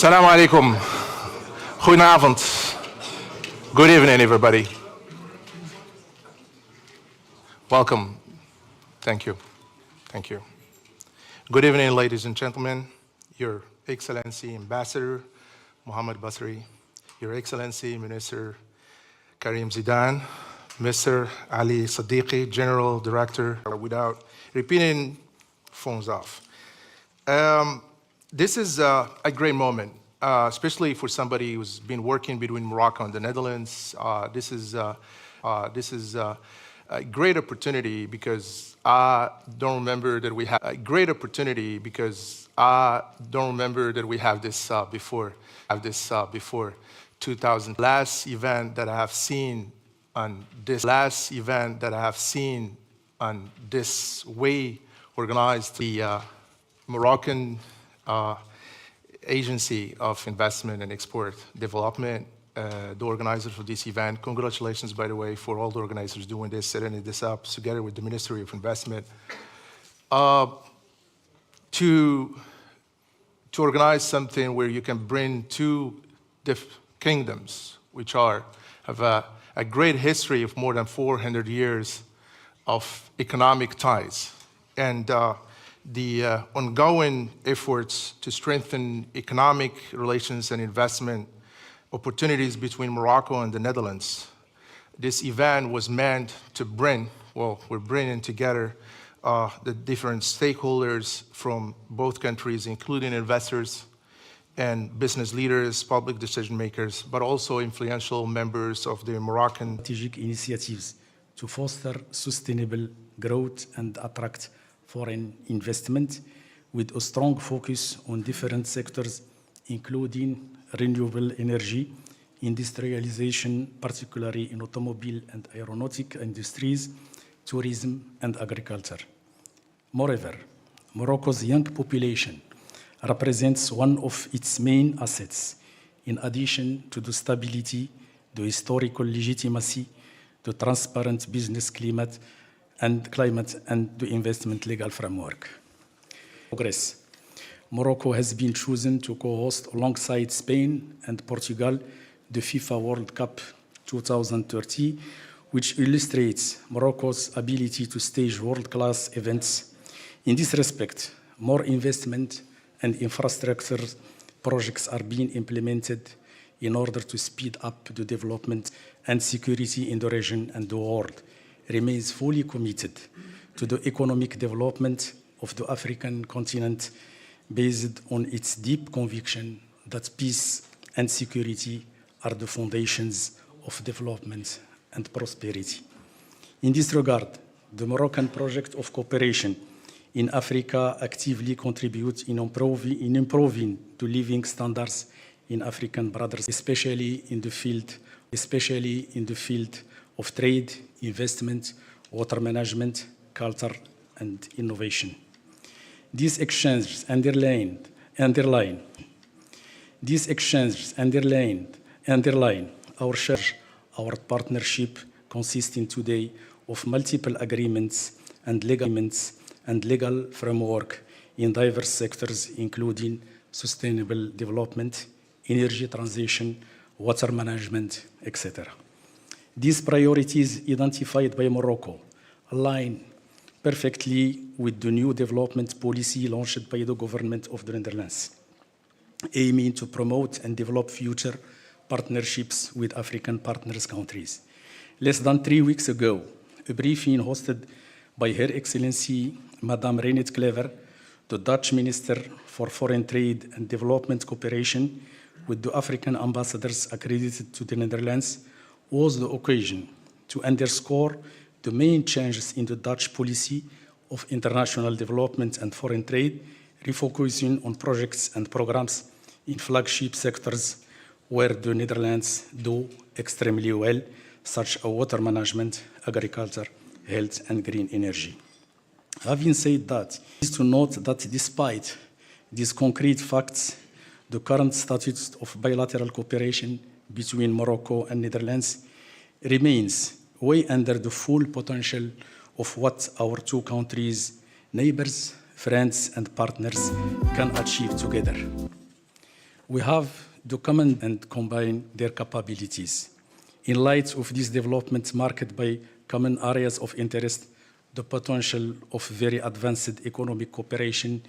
Assalamu alaikum. Goedenavond. Good evening, everybody. Welcome. Thank you. Thank you. Good evening, ladies and gentlemen. Your Excellency Ambassador Mohammed Basri, Your Excellency Minister Karim Zidane, Mr. Ali Sadiqi, General Director, without repeating, phones off. This is a great moment, especially for somebody who's been working between Morocco and the Netherlands. This is a great opportunity because I don't remember that we have a great opportunity because I don't remember that we have this before. 2000 last event that I have seen on this way organized, the Moroccan Agency of Investment and Export Development, the organizers of this event. Congratulations, by the way, for all the organizers doing this, setting this up together with the Ministry of Investment. To organize something where you can bring two kingdoms, which have a great history of more than 400 years of economic ties, and the ongoing efforts to strengthen economic relations and investment opportunities between Morocco and the Netherlands. This event was meant to we're bringing together the different stakeholders from both countries, including investors and business leaders, public decision makers, but also influential members of the Moroccan strategic initiatives to foster sustainable growth and attract foreign investment with a strong focus on different sectors, including renewable energy, industrialization, particularly in automobile and aeronautic industries, tourism, and agriculture. Moreover, Morocco's young population represents one of its main assets, in addition to the stability, the historical legitimacy, the transparent business climate, and the investment legal framework. Progress. Morocco has been chosen to co-host alongside Spain and Portugal the FIFA World Cup 2030, which illustrates Morocco's ability to stage world-class events. In this respect, more investment and infrastructure projects are being implemented in order to speed up the development and security in the region, and the world remains fully committed to the economic development of the African continent based on its deep conviction that peace and security are the foundations of development and prosperity. In this regard, the Moroccan project of cooperation in Africa actively contributes in improving the living standards in African brothers, especially in the field of trade, investment, water management, culture, and innovation. These exchanges underline our partnership, consisting today of multiple agreements and legal framework in diverse sectors, including sustainable development, energy transition, water management, etc. These priorities identified by Morocco align perfectly with the new development policy launched by the government of the Netherlands, aiming to promote and develop future partnerships with African partners countries. Less than 3 weeks ago, a briefing hosted by Her Excellency Madame Reinet Klever, the Dutch Minister for Foreign Trade and Development Cooperation, with the African ambassadors accredited to the Netherlands, was the occasion to underscore the main changes in the Dutch policy of international development and foreign trade, refocusing on projects and programs in flagship sectors where the Netherlands do extremely well, such as water management, agriculture, health, and green energy. Having said that, it is to note that despite these concrete facts, the current status of bilateral cooperation between Morocco and Netherlands remains way under the full potential of what our two countries, neighbors, friends, and partners can achieve together. We have to commend and combine their capabilities. In light of this development marked by common areas of interest, the potential of very advanced economic cooperation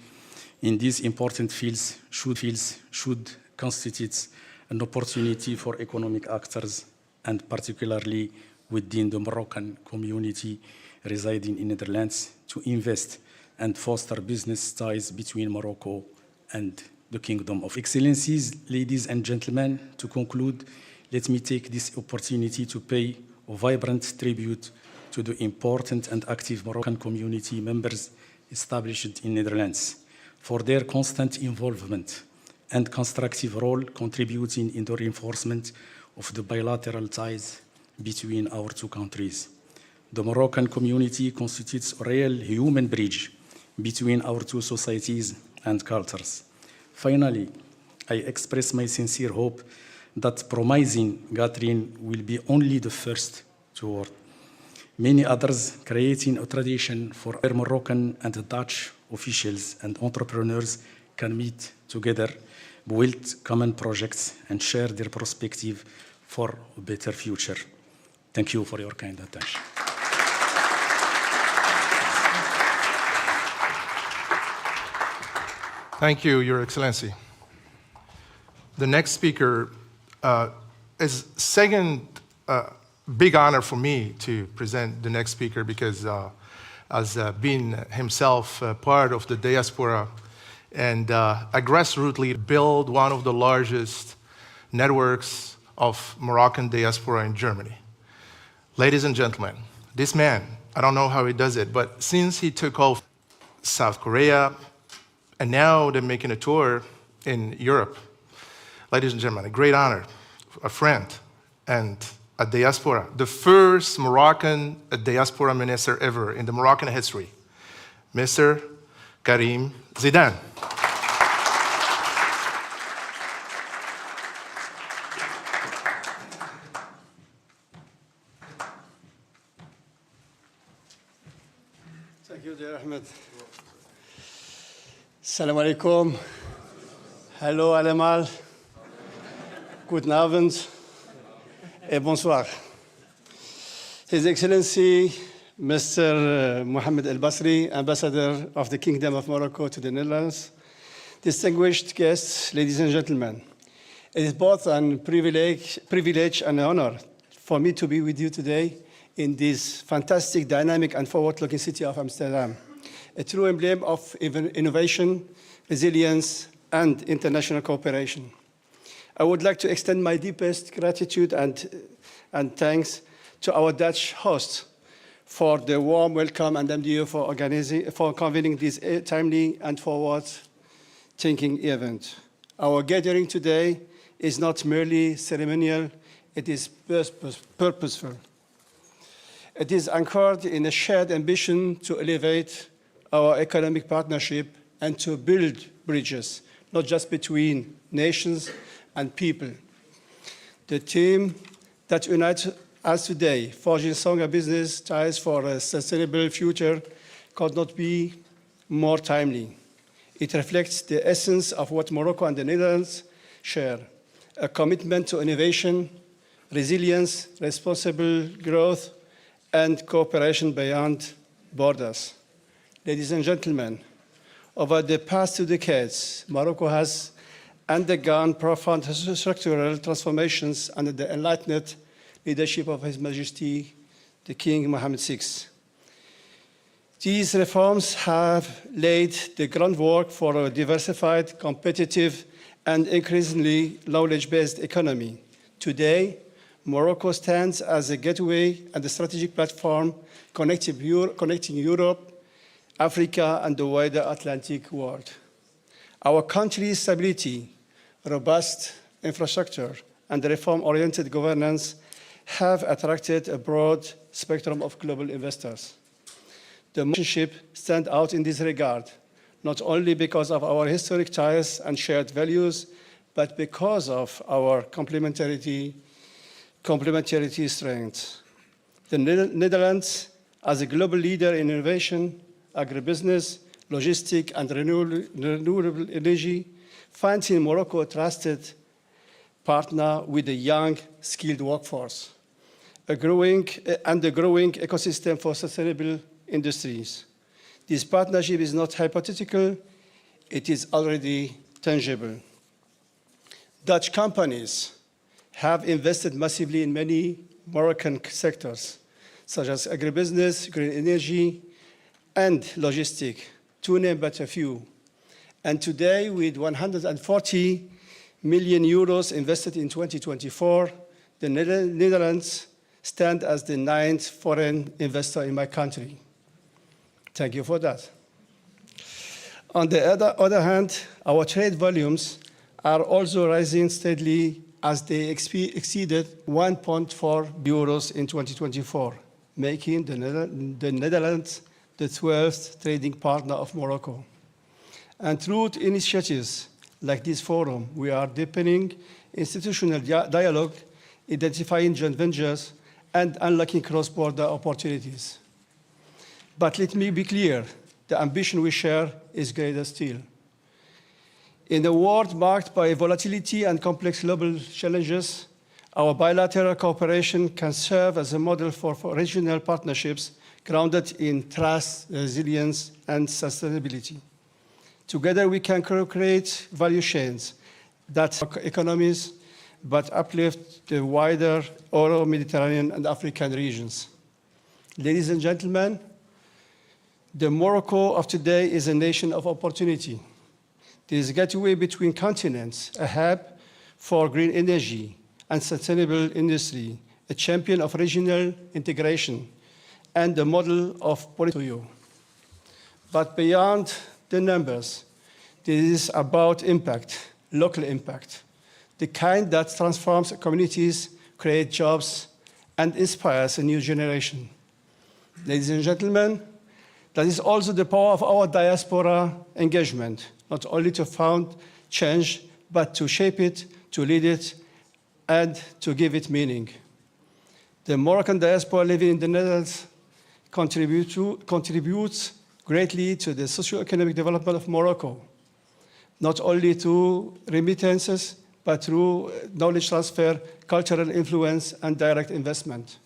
in these important fields should constitute an opportunity for economic actors, and particularly within the Moroccan community residing in the Netherlands, to invest and foster business ties between Morocco and the Kingdom of Excellencies. Ladies and gentlemen, to conclude, let me take this opportunity to pay a vibrant tribute to the important and active Moroccan community members established in the Netherlands for their constant involvement and constructive role contributing in the reinforcement of the bilateral ties between our two countries. The Moroccan community constitutes a real human bridge between our two societies and cultures. Finally, I express my sincere hope that promising gathering will be only the first toward many others, creating a tradition for where Moroccan and Dutch officials and entrepreneurs can meet together, build common projects, and share their perspective for a better future. Thank you for your kind attention. Thank you, Your Excellency. The next speaker is second big honor for me to present the next speaker because as being himself part of the diaspora and grassrootsly build one of the largest networks of Moroccan diaspora in Germany. Ladies and gentlemen, this man, I don't know how he does it, but since he took off South Korea, and now they're making a tour in Europe, ladies and gentlemen, a great honor, a friend, and a diaspora, the first Moroccan diaspora minister ever in the Moroccan history, Mr. Karim Zidane. Thank you, dear Ahmed. Assalamu alaikum. Hello, Alemal. Guten Abend. Et bonsoir. His Excellency, Mr. Mohammed El Basri, Ambassador of the Kingdom of Morocco to the Netherlands, distinguished guests, ladies and gentlemen, it is both a privilege and an honor for me to be with you today in this fantastic, dynamic, and forward-looking city of Amsterdam, a true emblem of innovation, resilience, and international cooperation. I would like to extend my deepest gratitude and thanks to our Dutch hosts for the warm welcome and MDU for convening this timely and forward-thinking event. Our gathering today is not merely ceremonial, it is purposeful. It is anchored in a shared ambition to elevate our economic partnership and to build bridges, not just between nations and people. The theme that unites us today, forging stronger business ties for a sustainable future, could not be more timely. It reflects the essence of what Morocco and the Netherlands share, a commitment to innovation, resilience, responsible growth, and cooperation beyond borders. Ladies and gentlemen, over the past 2 decades, Morocco has undergone profound structural transformations under the enlightened leadership of His Majesty, the King Mohammed VI. These reforms have laid the groundwork for a diversified, competitive, and increasingly knowledge-based economy. Today, Morocco stands as a gateway and a strategic platform connecting Europe, Africa, and the wider Atlantic world. Our country's stability, robust infrastructure, and reform-oriented governance have attracted a broad spectrum of global investors. The relationship stands out in this regard, not only because of our historic ties and shared values, but because of our complementarity strengths. The Netherlands, as a global leader in innovation, agribusiness, logistics, and renewable energy, finds in Morocco a trusted partner with a young, skilled workforce, a growing ecosystem for sustainable industries. This partnership is not hypothetical, it is already tangible. Dutch companies have invested massively in many Moroccan sectors, such as agribusiness, green energy, and logistics, to name but a few. And today, with 140 million euros invested in 2024, the Netherlands stand as the 9th foreign investor in my country. Thank you for that. On the other hand, our trade volumes are also rising steadily as they exceeded 1.4 euros in 2024, making the Netherlands the 12th trading partner of Morocco. And through initiatives like this forum, we are deepening institutional dialogue, identifying joint ventures, and unlocking cross-border opportunities. But let me be clear, the ambition we share is greater still. In a world marked by volatility and complex global challenges, our bilateral cooperation can serve as a model for regional partnerships grounded in trust, resilience, and sustainability. Together, we can create value chains that economies, but uplift the wider Euro-Mediterranean and African regions. Ladies and gentlemen, the Morocco of today is a nation of opportunity. It is a gateway between continents, a hub for green energy and sustainable industry, a champion of regional integration, and a model of political. But beyond the numbers, this is about impact, local impact, the kind that transforms communities, creates jobs, and inspires a new generation. Ladies and gentlemen, that is also the power of our diaspora engagement, not only to found change, but to shape it, to lead it, and to give it meaning. The Moroccan diaspora living in the Netherlands contributes greatly to the socio-economic development of Morocco, not only through remittances, but through knowledge transfer, cultural influence, and direct investment.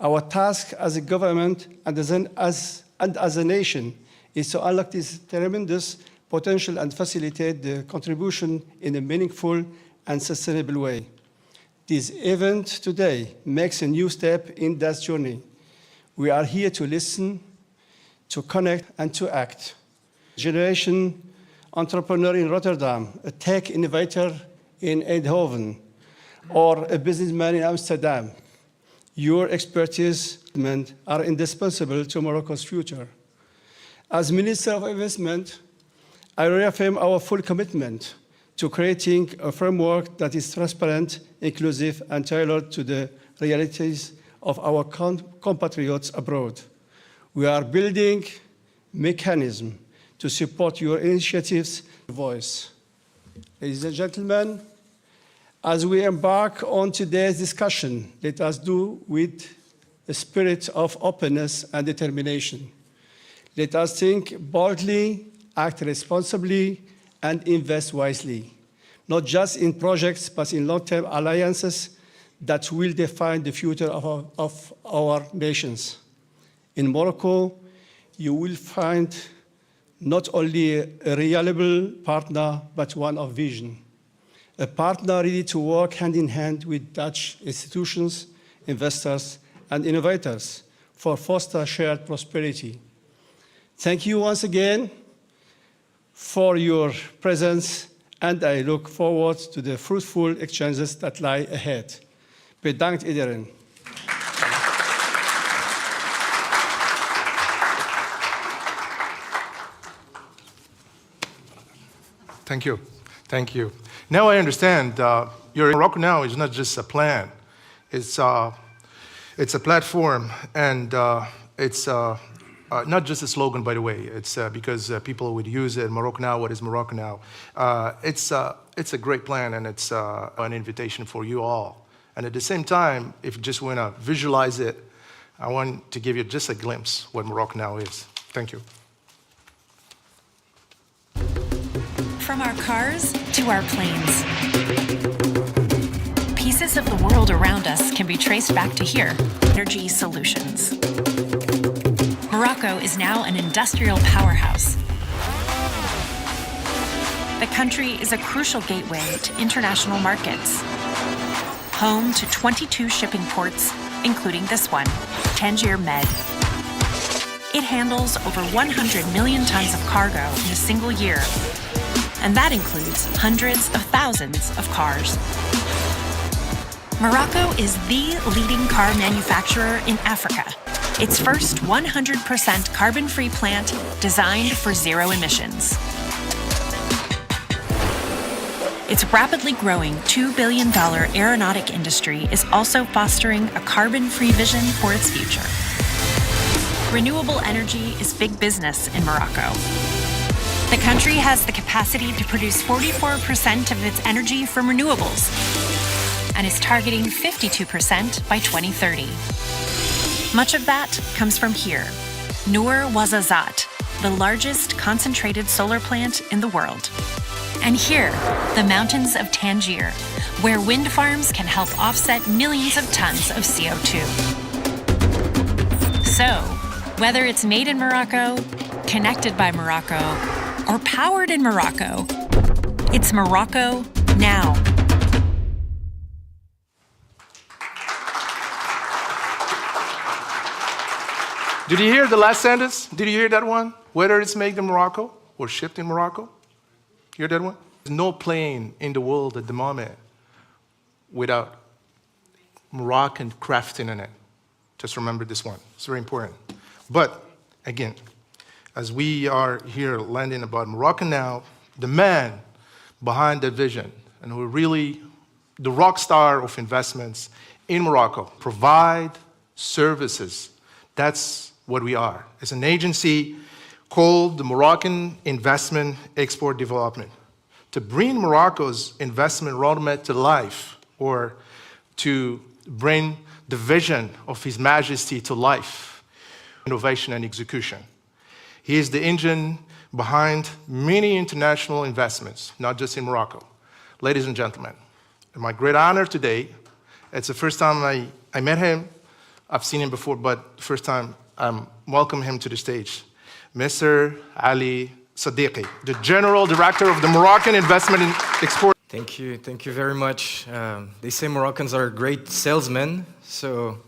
Our task as a government and as a nation is to unlock this tremendous potential and facilitate the contribution in a meaningful and sustainable way. This event today makes a new step in that journey. We are here to listen, to connect, and to act. Generation entrepreneur in Rotterdam, a tech innovator in Eindhoven, or a businessman in Amsterdam. Your expertise are indispensable to Morocco's future. As Minister of Investment, I reaffirm our full commitment to creating a framework that is transparent, inclusive, and tailored to the realities of our compatriots abroad. We are building mechanisms to support your initiatives' voice. Ladies and gentlemen, as we embark on today's discussion, let us do with a spirit of openness and determination. Let us think boldly, act responsibly, and invest wisely, not just in projects, but in long-term alliances that will define the future of our nations. In Morocco, you will find not only a reliable partner, but one of vision. A partner ready to work hand in hand with Dutch institutions, investors, and innovators for foster shared prosperity. Thank you once again for your presence, and I look forward to the fruitful exchanges that lie ahead. Bedankt iedereen. Thank you. Thank you. Now I understand your Morocco Now is not just a plan. It's a platform, and it's not just a slogan, by the way. It's because people would use it. Morocco Now, what is Morocco Now? It's a great plan, and it's an invitation for you all. And at the same time, if you just want to visualize it, I want to give you just a glimpse what Morocco Now is. Thank you. From our cars to our planes. Pieces of the world around us can be traced back to here. Energy solutions. Morocco is now an industrial powerhouse. The country is a crucial gateway to international markets. Home to 22 shipping ports, including this one, Tangier Med. It handles over 100 million tons of cargo in a single year, and that includes hundreds of thousands of cars. Morocco is the leading car manufacturer in Africa. Its first 100% carbon-free plant designed for zero emissions. Its rapidly growing $2 billion aeronautic industry is also fostering a carbon-free vision for its future. Renewable energy is big business in Morocco. The country has the capacity to produce 44% of its energy from renewables and is targeting 52% by 2030. Much of that comes from here, Noor Ouazzazate, the largest concentrated solar plant in the world. And here, the mountains of Tangier, where wind farms can help offset millions of tons of CO2. So, whether it's made in Morocco, connected by Morocco, or powered in Morocco, it's Morocco Now. Did you hear the last sentence? Did you hear that one? Whether it's made in Morocco or shipped in Morocco? Hear that one? There's no plane in the world at the moment without Moroccan crafting in it. Just remember this one. It's very important. But again, as we are here learning about Morocco Now, the man behind that vision, and who really the rock star of investments in Morocco, provide services. That's what we are. It's an agency called the Moroccan Investment Export Development, to bring Morocco's investment roadmap to life, or to bring the vision of His Majesty to life, innovation and execution. He is the engine behind many international investments, not just in Morocco. Ladies and gentlemen, it's my great honor today. It's the first time I met him. I've seen him before, but the first time I'm welcoming him to the stage. Mr. Ali Sadiqi, the General Director of the Moroccan Investment and Export. Thank you very much. They say Moroccans are great salesmen, so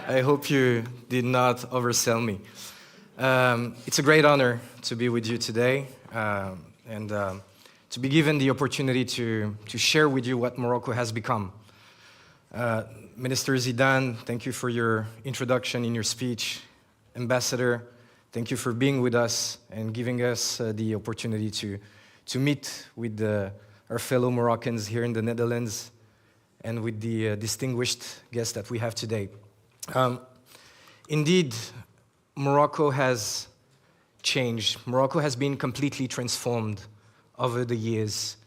I hope you did not oversell me. It's a great honor to be with you today and to be given the opportunity to share with you what Morocco has become. Minister Zidane, thank you for your introduction in your speech. Ambassador, thank you for being with us and giving us the opportunity to meet with our fellow Moroccans here in the Netherlands and with the distinguished guests that we have today. Indeed, Morocco has changed. Morocco has been completely transformed over the years.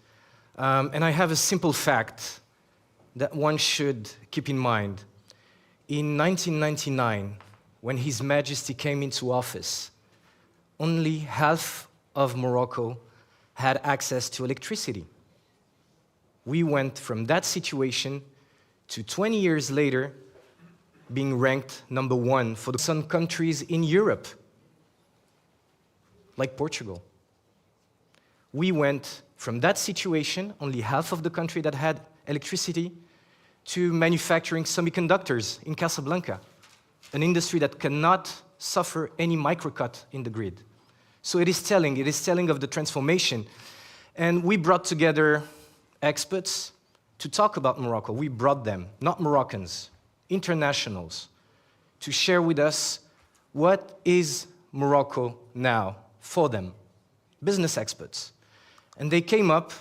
And I have a simple fact that one should keep in mind. In 1999, when His Majesty came into office, only half of Morocco had access to electricity. We went from that situation to 20 years later being ranked number one for some countries in Europe, like Portugal. We went from that situation, only half of the country that had electricity, to manufacturing semiconductors in Casablanca, an industry that cannot suffer any microcut in the grid. So it is telling of the transformation. And we brought together experts to talk about Morocco. We brought them, not Moroccans, internationals, to share with us what is Morocco now for them, business experts. And they came up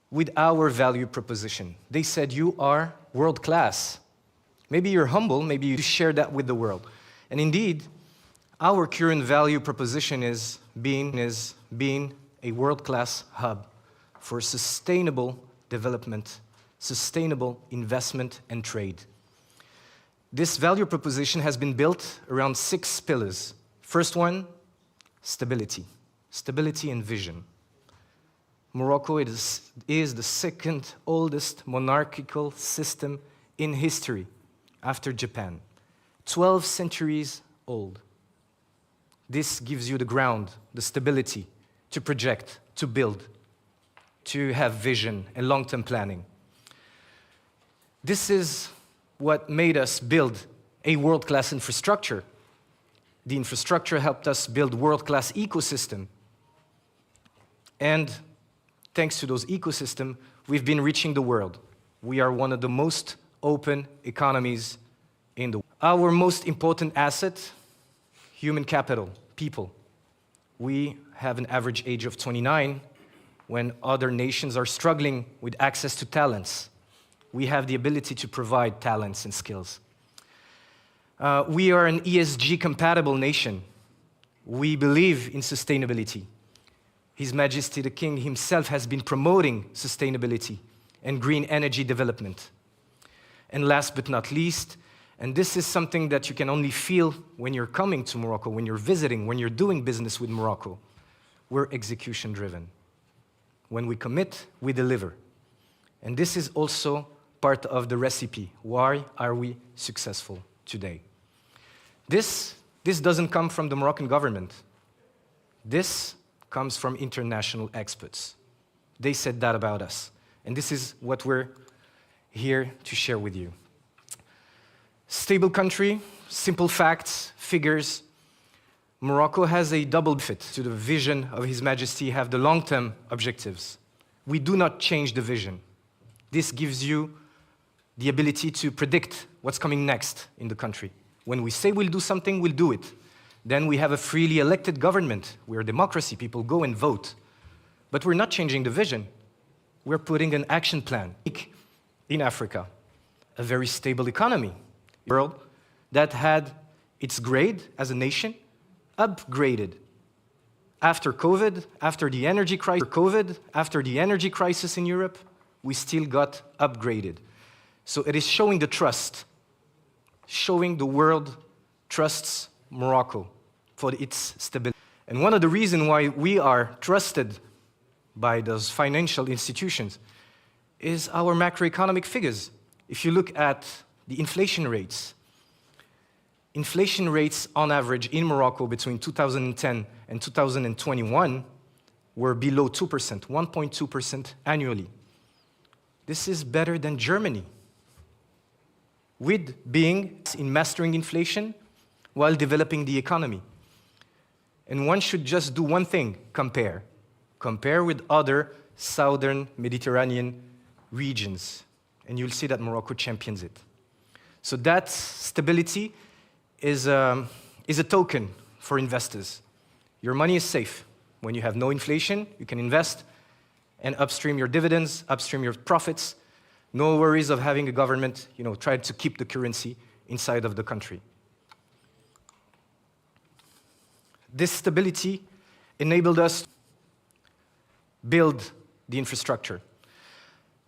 with our value proposition. They said, you are world-class. Maybe you're humble, maybe you share that with the world. And indeed, our current value proposition is being a world-class hub for sustainable development, sustainable investment and trade. This value proposition has been built around 6 pillars. First one, stability. Stability and vision. Morocco is the second oldest monarchical system in history after Japan. 12 centuries old. This gives you the ground, the stability to project, to build, to have vision and long-term planning. This is what made us build a world-class infrastructure. The infrastructure helped us build world-class ecosystem. And thanks to those ecosystems, we've been reaching the world. We are one of the most open economies in the world. Our most important asset, human capital, people. We have an average age of 29 when other nations are struggling with access to talents. We have the ability to provide talents and skills. We are an ESG-compatible nation. We believe in sustainability. His Majesty the King himself has been promoting sustainability and green energy development. And last but not least, and this is something that you can only feel when you're coming to Morocco, when you're visiting, when you're doing business with Morocco, we're execution-driven. When we commit, we deliver. And this is also part of the recipe. Why are we successful today? This doesn't come from the Moroccan government. This comes from international experts. They said that about us. And this is what we're here to share with you. Stable country, simple facts, figures. Morocco has a double benefit to the vision of His Majesty, have the long-term objectives. We do not change the vision. This gives you the ability to predict what's coming next in the country. When we say we'll do something, we'll do it. Then we have a freely elected government. We're a democracy, people go and vote. But we're not changing the vision. We're putting an action plan. In Africa, a very stable economy. World that had its grade as a nation upgraded. After COVID, after the energy crisis in Europe, we still got upgraded. So it is showing the trust, showing the world trusts Morocco for its stability. And one of the reasons why we are trusted by those financial institutions is our macroeconomic figures. If you look at the inflation rates on average in Morocco between 2010 and 2021 were below 2%, 1.2% annually. This is better than Germany, with being in mastering inflation while developing the economy. And one should just do one thing, compare. Compare with other southern Mediterranean regions, and you'll see that Morocco champions it. So that stability is a token for investors. Your money is safe. When you have no inflation, you can invest and upstream your dividends, upstream your profits. No worries of having a government, try to keep the currency inside of the country. This stability enabled us to build the infrastructure.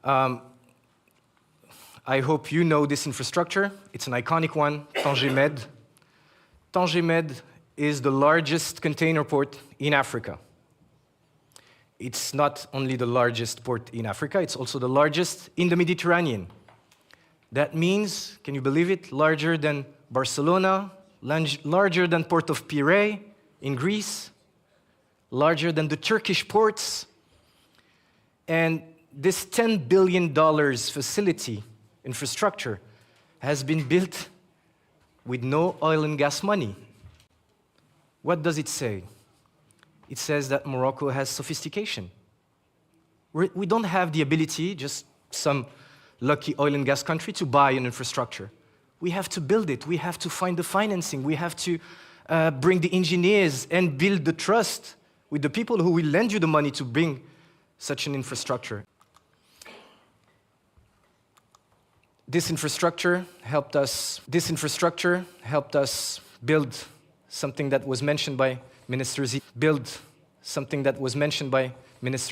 I hope you know this infrastructure. It's an iconic one, Tanger Med. Tanger Med is the largest container port in Africa. It's not only the largest port in Africa, it's also the largest in the Mediterranean. That means, can you believe it, larger than Barcelona, larger than Port of Piraeus in Greece, larger than the Turkish ports. And this $10 billion facility infrastructure has been built with no oil and gas money. What does it say? It says that Morocco has sophistication. We don't have the ability, just some lucky oil and gas country, to buy an infrastructure. We have to build it. We have to find the financing. We have to bring the engineers and build the trust with the people who will lend you the money to bring such an infrastructure. This infrastructure helped us build something that was mentioned by Minister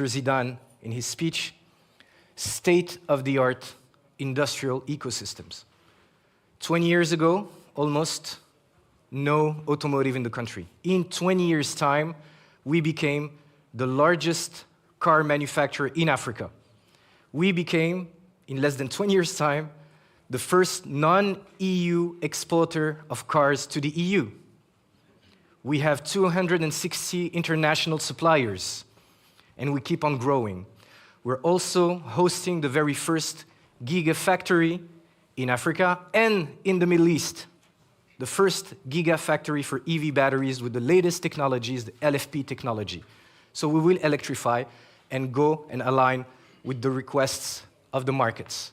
Zidane in his speech, state-of-the-art industrial ecosystems. 20 years ago, almost no automotive in the country. In 20 years' time, we became the largest car manufacturer in Africa. We became, in less than 20 years' time, the first non-EU exporter of cars to the EU. We have 260 international suppliers, and we keep on growing. We're also hosting the very first gigafactory in Africa and in the Middle East. The first gigafactory for EV batteries with the latest technologies, the LFP technology. So we will electrify and go and align with the requests of the markets.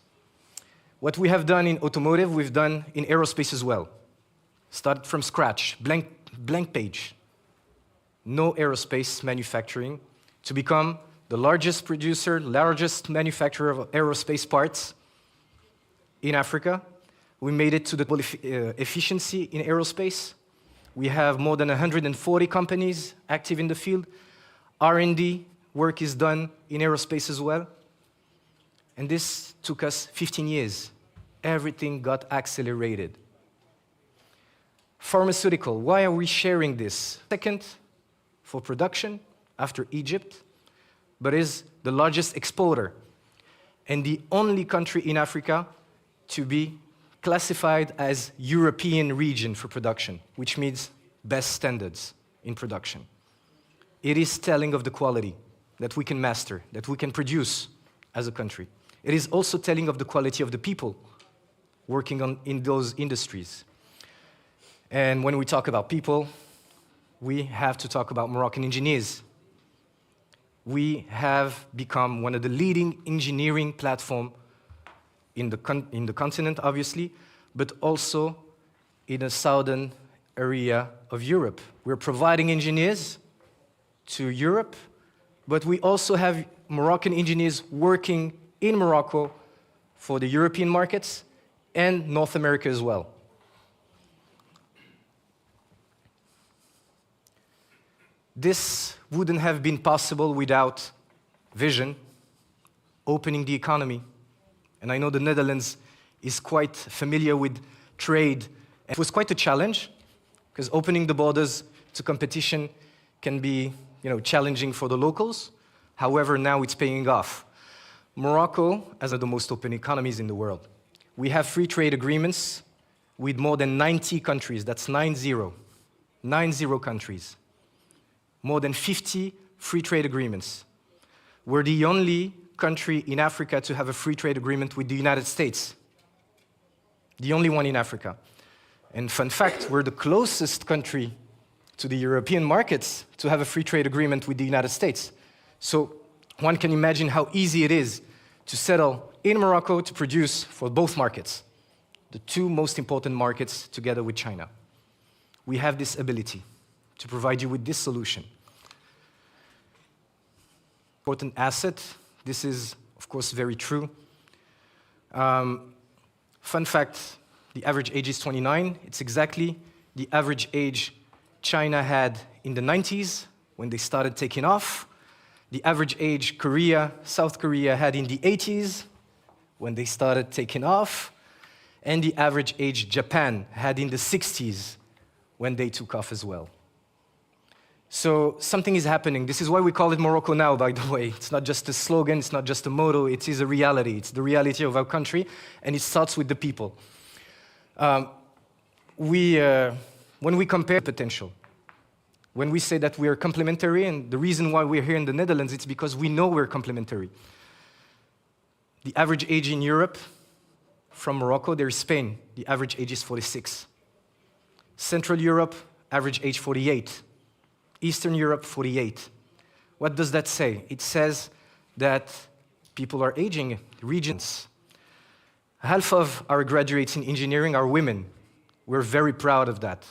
What we have done in automotive, we've done in aerospace as well. Started from scratch, blank page. No aerospace manufacturing to become the largest producer, largest manufacturer of aerospace parts in Africa. We made it to the efficiency in aerospace. We have more than 140 companies active in the field. R&D work is done in aerospace as well. And this took us 15 years. Everything got accelerated. Pharmaceutical, why are we sharing this? Second for production after Egypt, but is the largest exporter and the only country in Africa to be classified as European region for production, which means best standards in production. It is telling of the quality that we can master, that we can produce as a country. It is also telling of the quality of the people working in those industries. And when we talk about people, we have to talk about Moroccan engineers. We have become one of the leading engineering platforms in the continent, obviously, but also in the southern area of Europe. We're providing engineers to Europe, but we also have Moroccan engineers working in Morocco for the European markets and North America as well. This wouldn't have been possible without vision, opening the economy. And I know the Netherlands is quite familiar with trade. It was quite a challenge, because opening the borders to competition can be, challenging for the locals. However, now it's paying off. Morocco, as one of the most open economies in the world, we have free trade agreements with more than 90 countries. That's 90 countries. More than 50 free trade agreements. We're the only country in Africa to have a free trade agreement with the United States. The only one in Africa. And fun fact, we're the closest country to the European markets to have a free trade agreement with the United States. So one can imagine how easy it is to settle in Morocco to produce for both markets, the two most important markets together with China. We have this ability to provide you with this solution. Important asset. This is, of course, very true. Fun fact, the average age is 29. It's exactly the average age China had in the 90s when they started taking off. The average age South Korea had in the 80s when they started taking off. And the average age Japan had in the 60s when they took off as well. So something is happening. This is why we call it Morocco Now, by the way. It's not just a slogan, it's not just a motto, it is a reality. It's the reality of our country, and it starts with the people. When we compare potential, when we say that we are complementary, and the reason why we're here in the Netherlands, it's because we know we're complementary. The average age in Europe, from Morocco, there's Spain. The average age is 46. Central Europe, average age 48. Eastern Europe, 48. What does that say? It says that people are aging, regions. Half of our graduates in engineering are women. We're very proud of that.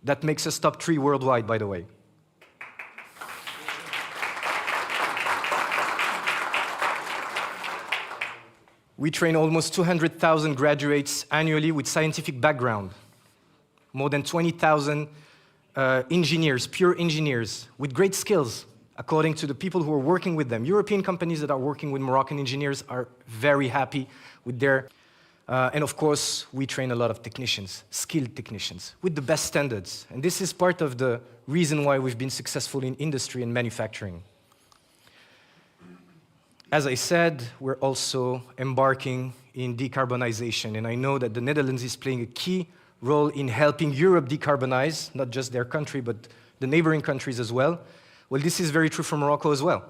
That makes us top 3 worldwide, by the way. We train almost 200,000 graduates annually with scientific background. More than 20,000 engineers, pure engineers, with great skills, according to the people who are working with them. European companies that are working with Moroccan engineers are very happy with their... and of course, we train a lot of technicians, skilled technicians, with the best standards. And this is part of the reason why we've been successful in industry and manufacturing. As I said, we're also embarking in decarbonization, and I know that the Netherlands is playing a key role in helping Europe decarbonize, not just their country, but the neighboring countries as well. Well, this is very true for Morocco as well.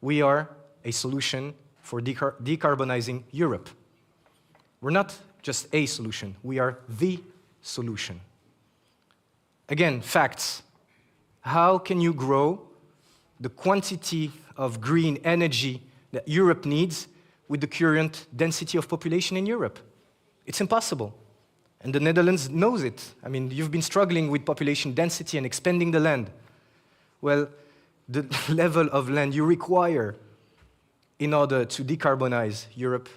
We are a solution for decarbonizing Europe. We're not just a solution, we are the solution. Again, facts. How can you grow the quantity of green energy that Europe needs with the current density of population in Europe? It's impossible. And the Netherlands knows it. I mean, you've been struggling with population density and expanding the land. Well, the level of land you require in order to decarbonize Europe,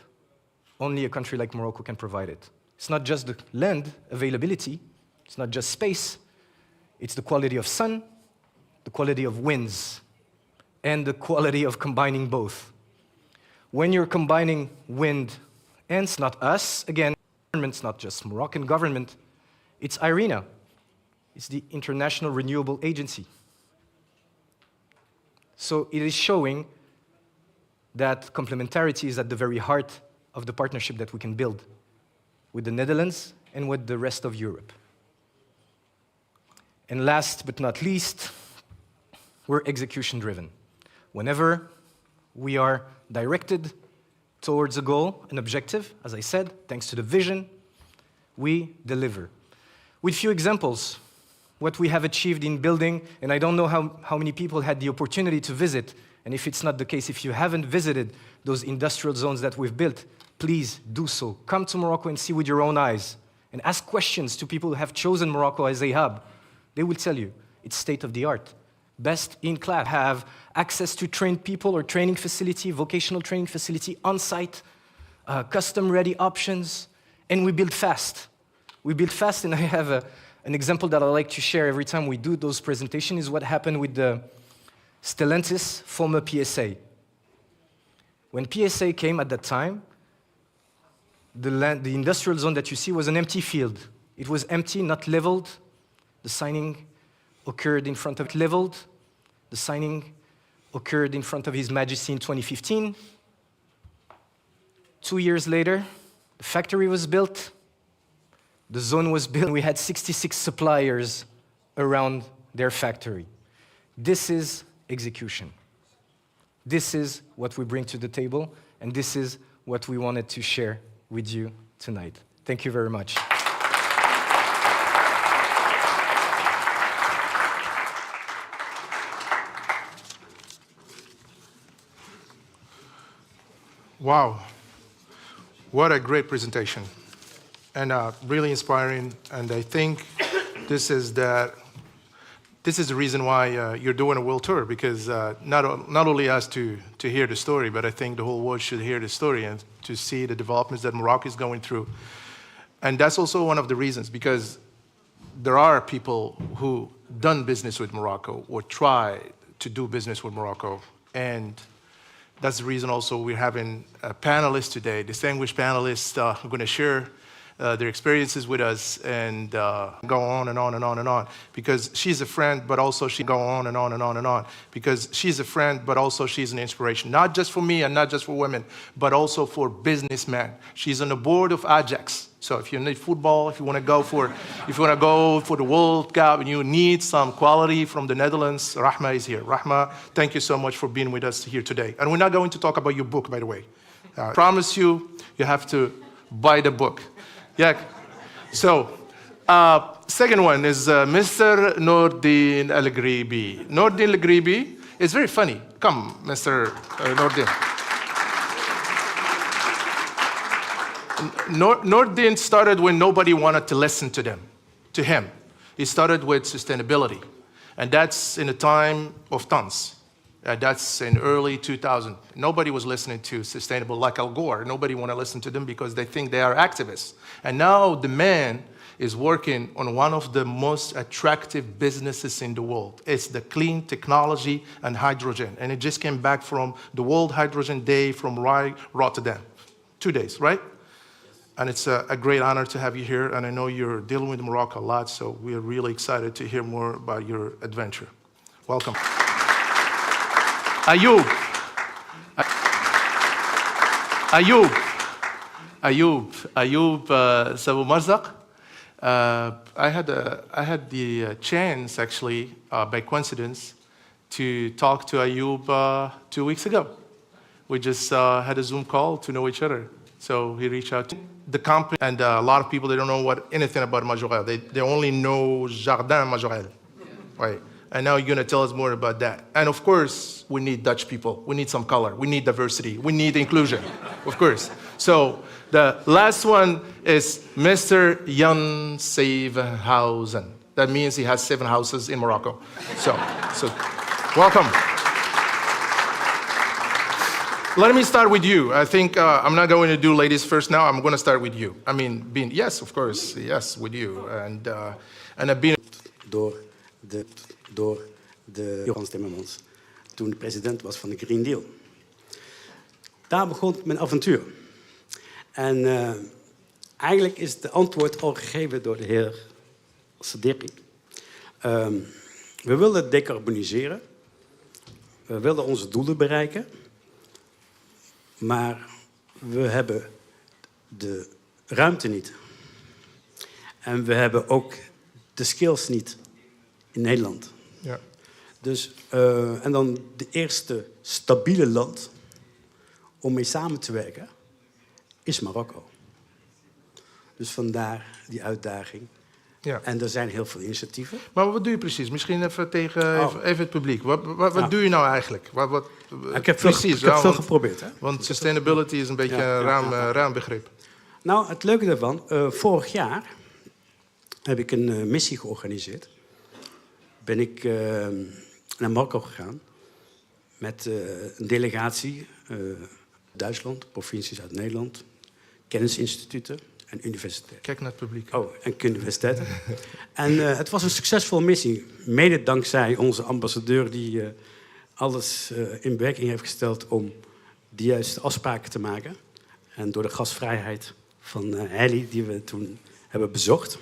only a country like Morocco can provide it. It's not just the land availability, it's not just space, it's the quality of sun, the quality of winds, and the quality of combining both. When you're combining wind, and it's not us, again, it's not just Moroccan government, it's IRENA. It's the International Renewable Agency. So it is showing that complementarity is at the very heart of the partnership that we can build with the Netherlands and with the rest of Europe. And last but not least, we're execution-driven. Whenever we are directed towards a goal, an objective, as I said, thanks to the vision, we deliver. With few examples, what we have achieved in building, and I don't know how many people had the opportunity to visit, and if it's not the case, if you haven't visited those industrial zones that we've built, please do so. Come to Morocco and see with your own eyes, and ask questions to people who have chosen Morocco as a hub. They will tell you, it's state-of-the-art. Best in class, have access to trained people or training facility, vocational training facility on-site, custom-ready options, and we build fast. We build fast, and I have an example that I like to share every time we do those presentations is what happened with the Stellantis, former PSA. When PSA came at that time, the industrial zone that you see was an empty field. It was empty, not leveled. The signing occurred in front of it leveled. The signing occurred in front of His Majesty in 2015. 2 years later, the factory was built, the zone was built, and we had 66 suppliers around their factory. This is execution. This is what we bring to the table, and this is what we wanted to share with you tonight. Thank you very much. Wow, what a great presentation, and really inspiring. And I think this is the reason why you're doing a world tour, because not only us to hear the story, but I think the whole world should hear the story and to see the developments that Morocco is going through. And that's also one of the reasons, because there are people who done business with Morocco or try to do business with Morocco, and that's the reason also we're having panelists today, distinguished panelists who are going to share their experiences with us and go on and on and on and on. Because she's a friend, but also she go on and on and on and on. Because she's a friend, but also she's an inspiration, not just for me and not just for women, but also for businessmen. She's on the board of Ajax. So if you need football, if you want to go for the World Cup and you need some quality from the Netherlands, Rahma is here. Rahma, thank you so much for being with us here today. And we're not going to talk about your book, by the way. I promise you, you have to buy the book. Yeah. So, second one is Mr. Noordin Al-Gribi. Noordin Al-Gribi is very funny. Come, Mr. Noordin. Noordin started when nobody wanted to listen to him. He started with sustainability, and that's in the time of tons. That's in early 2000. Nobody was listening to sustainable, like Al Gore. Nobody want to listen to them because they think they are activists. And now the man is working on one of the most attractive businesses in the world. It's the clean technology and hydrogen. And it just came back from the World Hydrogen Day from Rotterdam. 2 days, right? And it's a great honor to have you here. And I know you're dealing with Morocco a lot, so we're really excited to hear more about your adventure. Welcome. Ayoub. Ayub Sabu Marzak. I had the chance, actually, by coincidence, to talk to Ayub 2 weeks ago. We just had a Zoom call to know each other. So he reached out to the company, and a lot of people, they don't know anything about Majorel. They only know Jardin Majorel, right? And now you're going to tell us more about that. And of course, we need Dutch people. We need some color. We need diversity. We need inclusion, of course. So the last one is Mr. Jan Zevenhuizen. That means he has 7 houses in Morocco. So welcome. Let me start with you. I think I'm not going to do ladies first now. I'm going to start with you. I mean, yes, of course, yes, with you. And I've been... Door de Frans Timmermans, toen de president was van de Green Deal. Daar begon mijn avontuur. En eigenlijk is de antwoord al gegeven door de heer Sadeghi. We wilden decarboniseren. We wilden onze doelen bereiken. Maar we hebben de ruimte niet. En we hebben ook de skills niet in Nederland. Ja. Dus, en dan de eerste stabiele land om mee samen te werken is Marokko. Dus vandaar die uitdaging. Ja. En er zijn heel veel initiatieven. Maar wat doe je precies? Misschien even tegen even het publiek. Wat doe je nou eigenlijk? Ik heb veel geprobeerd. Hè? Want sustainability is een beetje een raam begrip. Nou, het leuke daarvan, vorig jaar heb ik een missie georganiseerd. Ben ik naar Marokko gegaan met een delegatie Duitsland, provincies uit Nederland, kennisinstituten en universiteiten. Kijk naar het publiek. Oh, en universiteiten. En het was een succesvolle missie, mede dankzij onze ambassadeur die alles in werking heeft gesteld om de juiste afspraken te maken. En door de gastvrijheid van Heli die we toen hebben bezocht.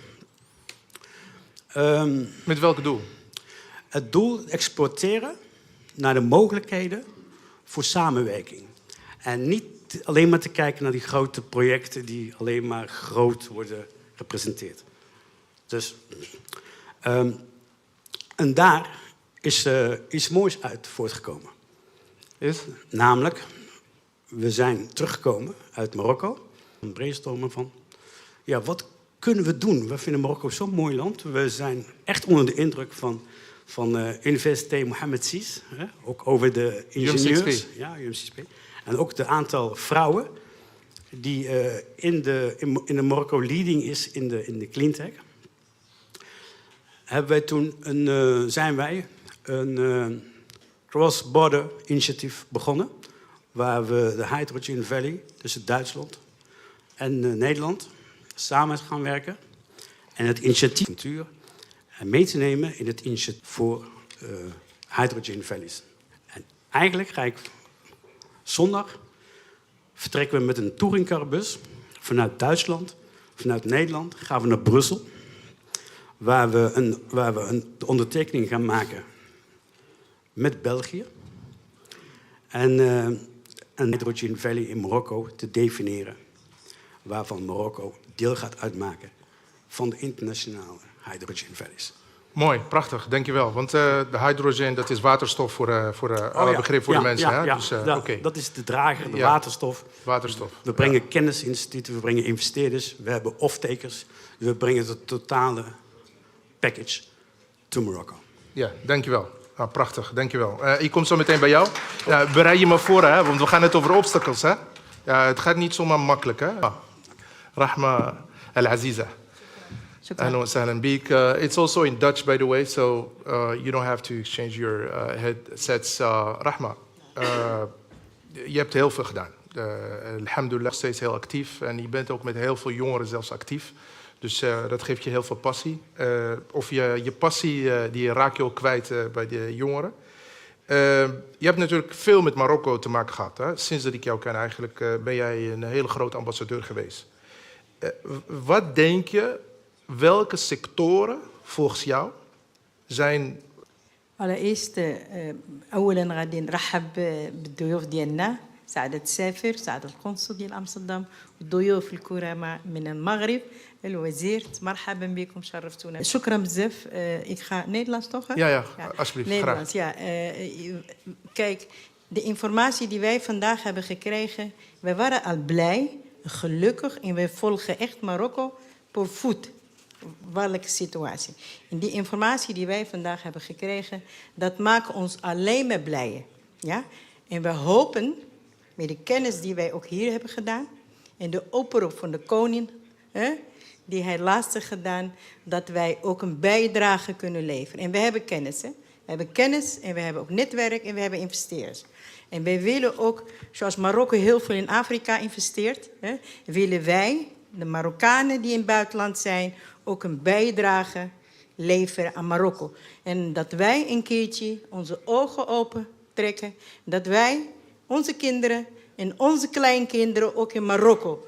Met welk doel? Het doel exporteren naar de mogelijkheden voor samenwerking. En niet alleen maar te kijken naar die grote projecten die alleen maar groot worden gepresenteerd. Dus, en daar is iets moois uit voortgekomen. Is? Namelijk, we zijn teruggekomen uit Marokko. Een brainstormen van, ja, wat kunnen we doen? We vinden Marokko zo'n mooi land. We zijn echt onder de indruk van Universiteit Mohammed VI. Ook over de ingenieurs. Ja, UMCSP. En ook het aantal vrouwen die in de Marokko leading is in de cleantech. Zijn wij een cross-border initiatief begonnen. Waar we de Hydrogen Valley tussen Duitsland en Nederland samen gaan werken. En het initiatief en mee te nemen in het initiatief voor Hydrogen Valleys. En eigenlijk ga ik zondag vertrekken we met een touringcarbus vanuit Duitsland, vanuit Nederland, gaan we naar Brussel. Waar we een ondertekening gaan maken met België. En een Hydrogen Valley in Marokko te definiëren. Waarvan Marokko deel gaat uitmaken van de internationale Hydrogen Valleys. Mooi, prachtig, dankjewel. Want de hydrogen, dat is waterstof voor alle begrip voor de mensen. Ja, dus, okay. Dat is de drager, de waterstof. Waterstof. We brengen kennisinstituten, we brengen investeerders, we hebben off-takers. We brengen de totale package to Marokko. Ja, dankjewel. Ah, prachtig, dankjewel. Ik kom zo meteen bij jou. Bereid je me voor, hè, want we gaan het over obstacles. Hè? Ja, het gaat niet zomaar makkelijk. Hè? Rahma al-Aziza. Ahlan wa sahlan bik. It's also in Dutch, by the way, so you don't have to exchange your headsets. Rahma, je hebt heel veel gedaan. Alhamdulillah, steeds heel actief. En je bent ook met heel veel jongeren zelfs actief. Dus dat geeft je heel veel passie. Of je passie, die raak je ook kwijt bij de jongeren. Je hebt natuurlijk veel met Marokko te maken gehad. Hè? Sinds dat ik jou ken eigenlijk ben jij een hele grote ambassadeur geweest. Wat denk je, welke sectoren volgens jou zijn... allereerst اولا غادي نرحب بالضيوف ديالنا سعادة السافر سعادة القنصل ديال أمستردام الضيوف الكراماء من المغرب الوزير مرحبا بكم شرفتونا شكرا بزاف ik ga Nederlands toch? Ja, alsjeblieft. Nederlands, Graag. ja. Kijk, de informatie die wij vandaag hebben gekregen, wij waren al blij, gelukkig en wij volgen echt Marokko voor voet. Welke situatie. En die informatie die wij vandaag hebben gekregen, dat maakt ons alleen maar blij. Ja? En we hopen, met de kennis die wij ook hier hebben gedaan, en de oproep van de koning, die hij laatst heeft gedaan, dat wij ook een bijdrage kunnen leveren. En we hebben kennis. Hè? We hebben kennis en we hebben ook netwerk en we hebben investeerders. En wij willen ook, zoals Marokko heel veel in Afrika investeert, willen wij, de Marokkanen die in het buitenland zijn, ook een bijdrage leveren aan Marokko. En dat wij een keertje onze ogen open trekken, dat wij onze kinderen en onze kleinkinderen ook in Marokko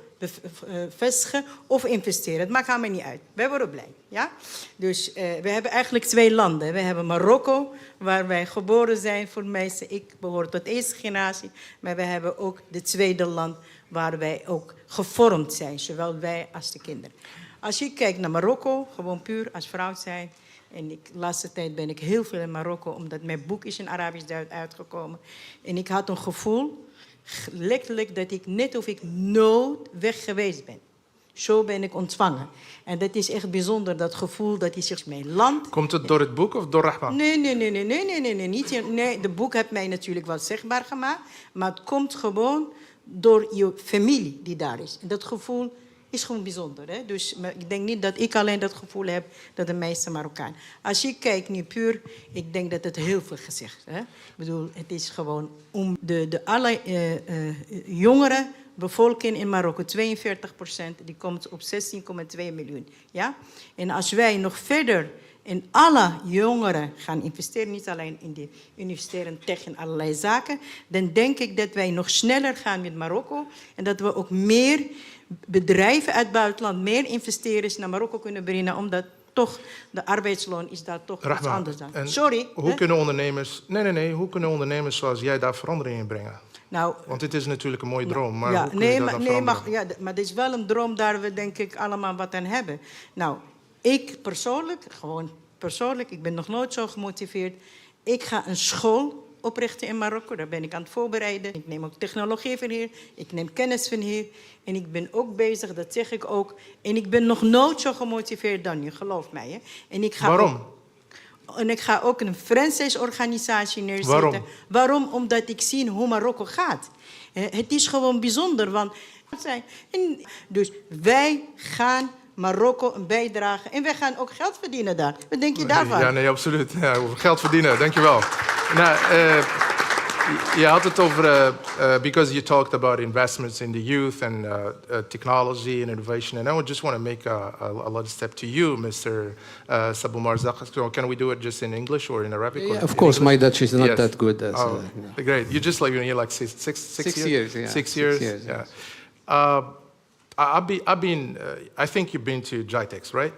vestigen of investeren. Het maakt allemaal niet uit. Wij worden blij. Ja? Dus we hebben eigenlijk twee landen. We hebben Marokko, waar wij geboren zijn voor mensen. Ik behoor tot de eerste generatie. Maar we hebben ook het tweede land waar wij ook gevormd zijn. Zowel wij als de kinderen. Als je kijkt naar Marokko, gewoon puur als vrouw zijn. En de laatste tijd ben ik heel veel in Marokko, omdat mijn boek is in Arabisch-Duits uitgekomen. En ik had een gevoel, letterlijk, dat ik net of ik nooit weg geweest ben. Zo ben ik ontvangen. En dat is echt bijzonder, dat gevoel dat hij zegt, mijn land... Komt het door het boek of door Rahma? Nee, niet. Nee, de boek heeft mij natuurlijk wel zichtbaar gemaakt. Maar het komt gewoon door je familie die daar is. En dat gevoel is gewoon bijzonder. Hè? Dus ik denk niet dat ik alleen dat gevoel heb, dat de meeste Marokkaan. Als je kijkt nu puur, ik denk dat het heel veel gezegd is. Ik bedoel, het is gewoon om de alle jongere bevolking in Marokko, 42%, die komt op 16,2 miljoen. Ja? En als wij nog verder in alle jongeren gaan investeren, niet alleen in de investeren tech en allerlei zaken, dan denk ik dat wij nog sneller gaan met Marokko en dat we ook meer bedrijven uit het buitenland, meer investeerders naar Marokko kunnen brengen, omdat toch de arbeidsloon is daar toch iets anders dan. Sorry. Hoe kunnen ondernemers, hoe kunnen ondernemers zoals jij daar verandering in brengen? Nou, want dit is natuurlijk een mooie droom, maar ja, hoe kun je dat dan veranderen? maar dit is wel een droom daar we denk ik allemaal wat aan hebben. Nou, ik persoonlijk, ik ben nog nooit zo gemotiveerd. Ik ga een school oprichten in Marokko, daar ben ik aan het voorbereiden. Ik neem ook technologie van hier, ik neem kennis van hier. En ik ben ook bezig, dat zeg ik ook. En ik ben nog nooit zo gemotiveerd dan nu, geloof mij. Hè? En ik ga waarom? En ik ga ook een franchise-organisatie neerzetten. Waarom? Omdat ik zie hoe Marokko gaat. Het is gewoon bijzonder, want... Dus wij gaan Marokko een bijdrage. En wij gaan ook geld verdienen daar. Wat denk je daarvan? Ja, nee, absoluut. Ja, geld verdienen, dankjewel. Nou, je had het over, because you talked about investments in the youth and technology and innovation, and I just want to make a little step to you, Mr. Sabou Marzak. So can we do it just in English or in Arabic? Yeah, of course, my Dutch is not that good. Great. You just like, you're like six years? Yeah. 6 years? Yeah. I think you've been to GITEX, right?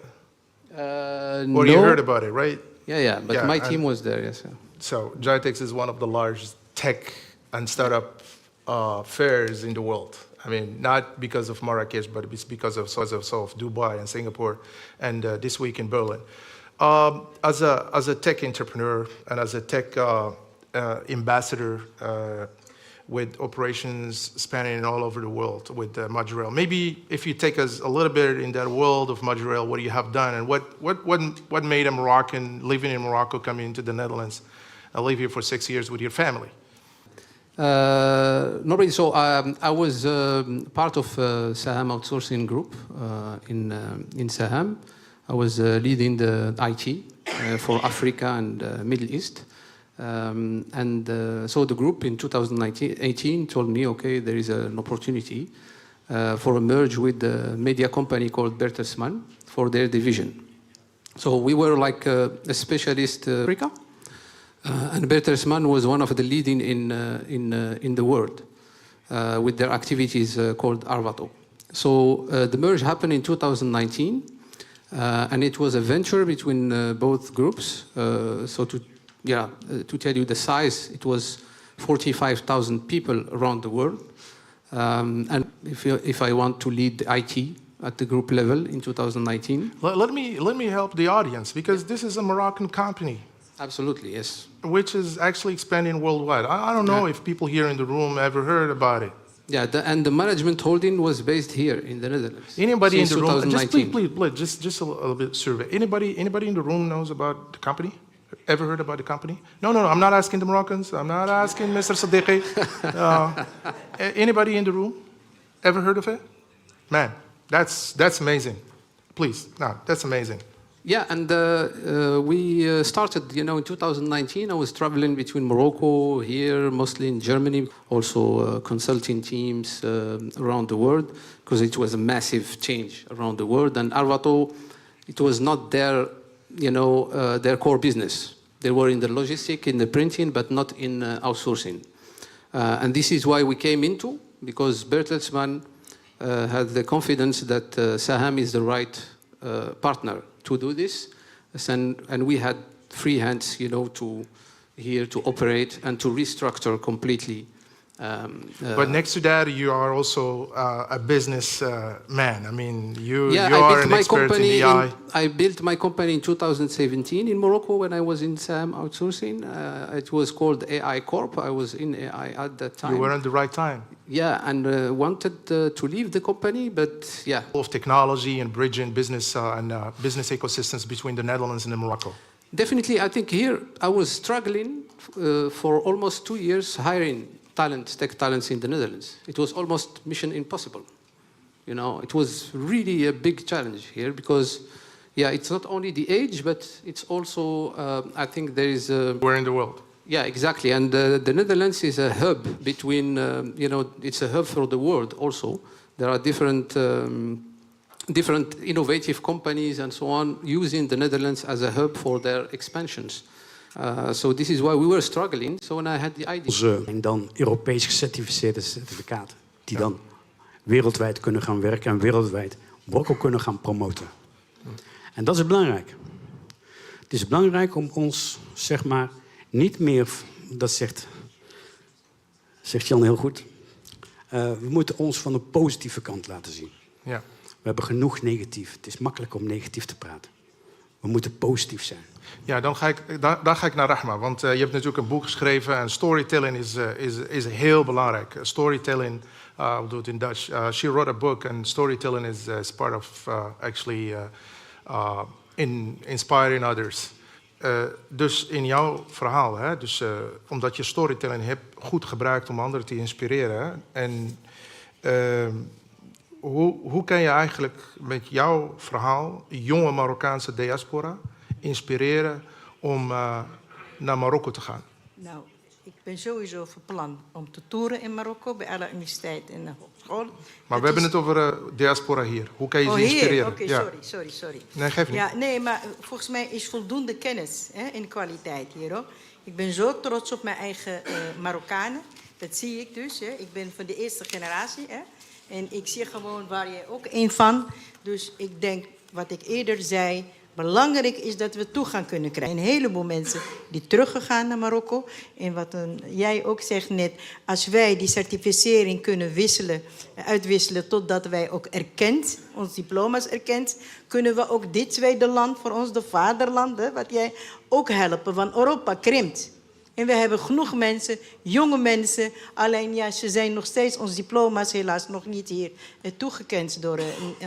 Or you heard about it, right? Yeah, but my team was there, yes. So GITEX is one of the largest tech and startup fairs in the world. I mean, not because of Marrakesh, but it's because of Dubai and Singapore, and this week in Berlin. As a tech entrepreneur and as a tech ambassador with operations spanning all over the world with Majorel. Maybe if you take us a little bit in that world of Majorel, what you have done and what made a Moroccan living in Morocco, coming into the Netherlands, and live here for 6 years with your family? Not really. So I was part of Saham outsourcing group in Saham. I was leading the IT for Africa and Middle East. So the group in 2018 told me, okay, there is an opportunity for a merge with the media company called Bertelsmann for their division. So we were like a specialist in Africa, and Bertelsmann was one of the leading in the world with their activities called Arvato. So the merge happened in 2019, and it was a venture between both groups. To tell you the size, it was 45,000 people around the world. And if I want to lead the IT at the group level in 2019. Let me help the audience, because this is a Moroccan company. Absolutely, yes. Which is actually expanding worldwide. I don't know if people here in the room ever heard about it. Yeah, and the management holding was based here in the Netherlands. Anybody in since the room? 2019. Please, just a little bit survey. Anybody in the room knows about the company? Ever heard about the company? No. I'm not asking the Moroccans. I'm not asking Mr. Sadiqi. Anybody in the room ever heard of it? Man, that's amazing. Please, no, that's amazing. Yeah, and we started, in 2019. I was traveling between Morocco, here, mostly in Germany, also consulting teams around the world, because it was a massive change around the world. And Arvato, it was not their core business. They were in the logistic, in the printing, but not in outsourcing. And this is why we came into, because Bertelsmann had the confidence that Saham is the right partner to do this, and we had free hands, to operate and to restructure completely. But next to that, you are also a business man. I mean, you I are built an my expert in company the eye. I built my company in 2017 in Morocco when I was in SAM outsourcing. It was called AI Corp. I was in AI at that time. You were at the right time. Yeah, and wanted to leave the company, but yeah. Of technology and bridging business and business ecosystems between the Netherlands and Morocco. Definitely, I think here I was struggling for almost 2 years hiring tech talents in the Netherlands. It was almost mission impossible. It was really a big challenge here because, it's not only the age, but it's also, I think there is a... Where in the world? Yeah, exactly. And the Netherlands is a hub between, it's a hub for the world also. There are different innovative companies and so on using the Netherlands as a hub for their expansions. So this is why we were struggling. So when I had the idea... En dan Europees gecertificeerde certificaten. Die dan wereldwijd kunnen gaan werken en wereldwijd Morocco kunnen gaan promoten. En dat is belangrijk. Het is belangrijk om ons, zeg maar, niet meer... Dat zegt Jan heel goed. We moeten ons van de positieve kant laten zien. Ja. We hebben genoeg negatief. Het is makkelijk om negatief te praten. We moeten positief zijn. Ja, dan ga ik naar Rahma. Want je hebt natuurlijk een boek geschreven en storytelling is heel belangrijk. Storytelling, we'll do it in Dutch. She wrote a book and storytelling is part of actually inspiring others. Dus in jouw verhaal, omdat je storytelling hebt goed gebruikt om anderen te inspireren. En hoe kan je eigenlijk met jouw verhaal jonge Marokkaanse diaspora inspireren om naar Marokko te gaan? Nou, ik ben sowieso van plan om te toeren in Marokko bij alle universiteiten en hogescholen. Maar we hebben het over diaspora hier. Hoe kan je ze inspireren? Oké, sorry. Nee, geef niet. Ja, nee, maar volgens mij is voldoende kennis in kwaliteit hier, hoor. Ik ben zo trots op mijn eigen Marokkanen. Dat zie ik dus. Ik ben van de eerste generatie. En ik zie gewoon waar jij ook een van. Dus ik denk, wat ik eerder zei... Belangrijk is dat we toegang kunnen krijgen. Een heleboel mensen die teruggegaan naar Marokko. En wat jij ook zegt net, als wij die certificering kunnen uitwisselen totdat wij ook erkend, ons diploma's erkend, kunnen we ook dit tweede land voor ons, de vaderland, wat jij ook helpen. Want Europa krimpt. En we hebben genoeg mensen, jonge mensen. Alleen ze zijn nog steeds, onze diploma's helaas nog niet hier toegekend door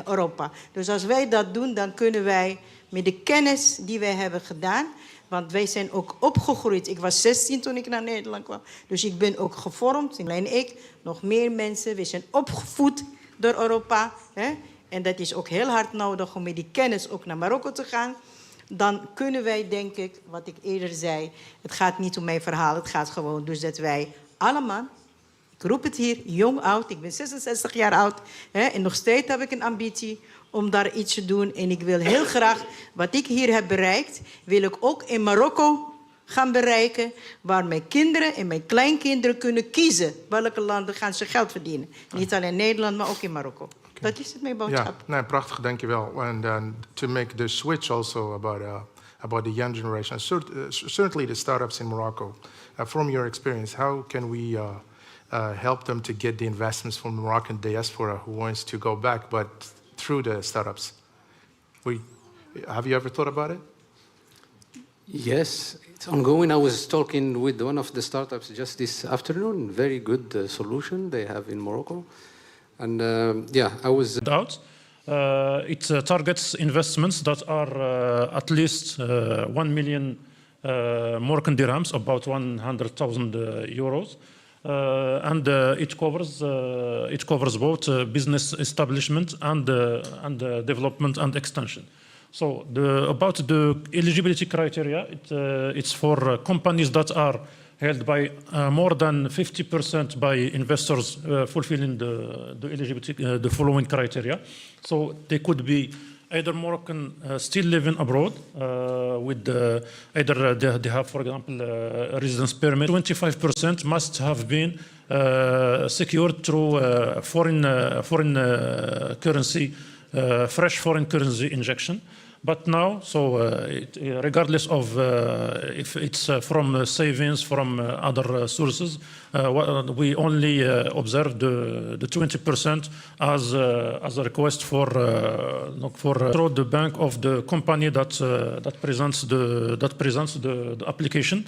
Europa. Dus als wij dat doen, dan kunnen wij met de kennis die wij hebben gedaan. Want wij zijn ook opgegroeid. Ik was 16 toen ik naar Nederland kwam. Dus ik ben ook gevormd. Alleen ik, nog meer mensen. We zijn opgevoed door Europa. En dat is ook heel hard nodig om met die kennis ook naar Marokko te gaan. Dan kunnen wij, denk ik, wat ik eerder zei... Het gaat niet om mijn verhaal, het gaat gewoon dus dat wij allemaal... Ik roep het hier, jong, oud, ik ben 66 jaar oud... en nog steeds heb ik een ambitie om daar iets te doen. En ik wil heel graag, wat ik hier heb bereikt... wil ik ook in Marokko gaan bereiken... waar mijn kinderen en mijn kleinkinderen kunnen kiezen... welke landen gaan ze geld verdienen. Niet alleen in Nederland, maar ook in Marokko. Dat is het mijn boodschap. Ja, nee, prachtig, dankjewel. And to make the switch also about the young generation, certainly the startups in Morocco. From your experience, how can we help them to get the investments from the Moroccan diaspora who wants to go back, but through the startups? Have you ever thought about it? Yes, it's ongoing. I was talking with one of the startups just this afternoon. Very good solution they have in Morocco. And yeah, I was... It targets investments that are at least 1 million Moroccan dirhams, about 100,000 euros. And it covers both business establishment and development and extension. So about the eligibility criteria, it's for companies that are held by more than 50% by investors fulfilling the eligibility, the following criteria. So they could be either Moroccan still living abroad with either they have, for example, a residence permit. 25% must have been secured through foreign currency, fresh foreign currency injection. But now, so regardless of if it's from savings, from other sources, we only observe the 20% as a request for through the bank of the company that presents the application,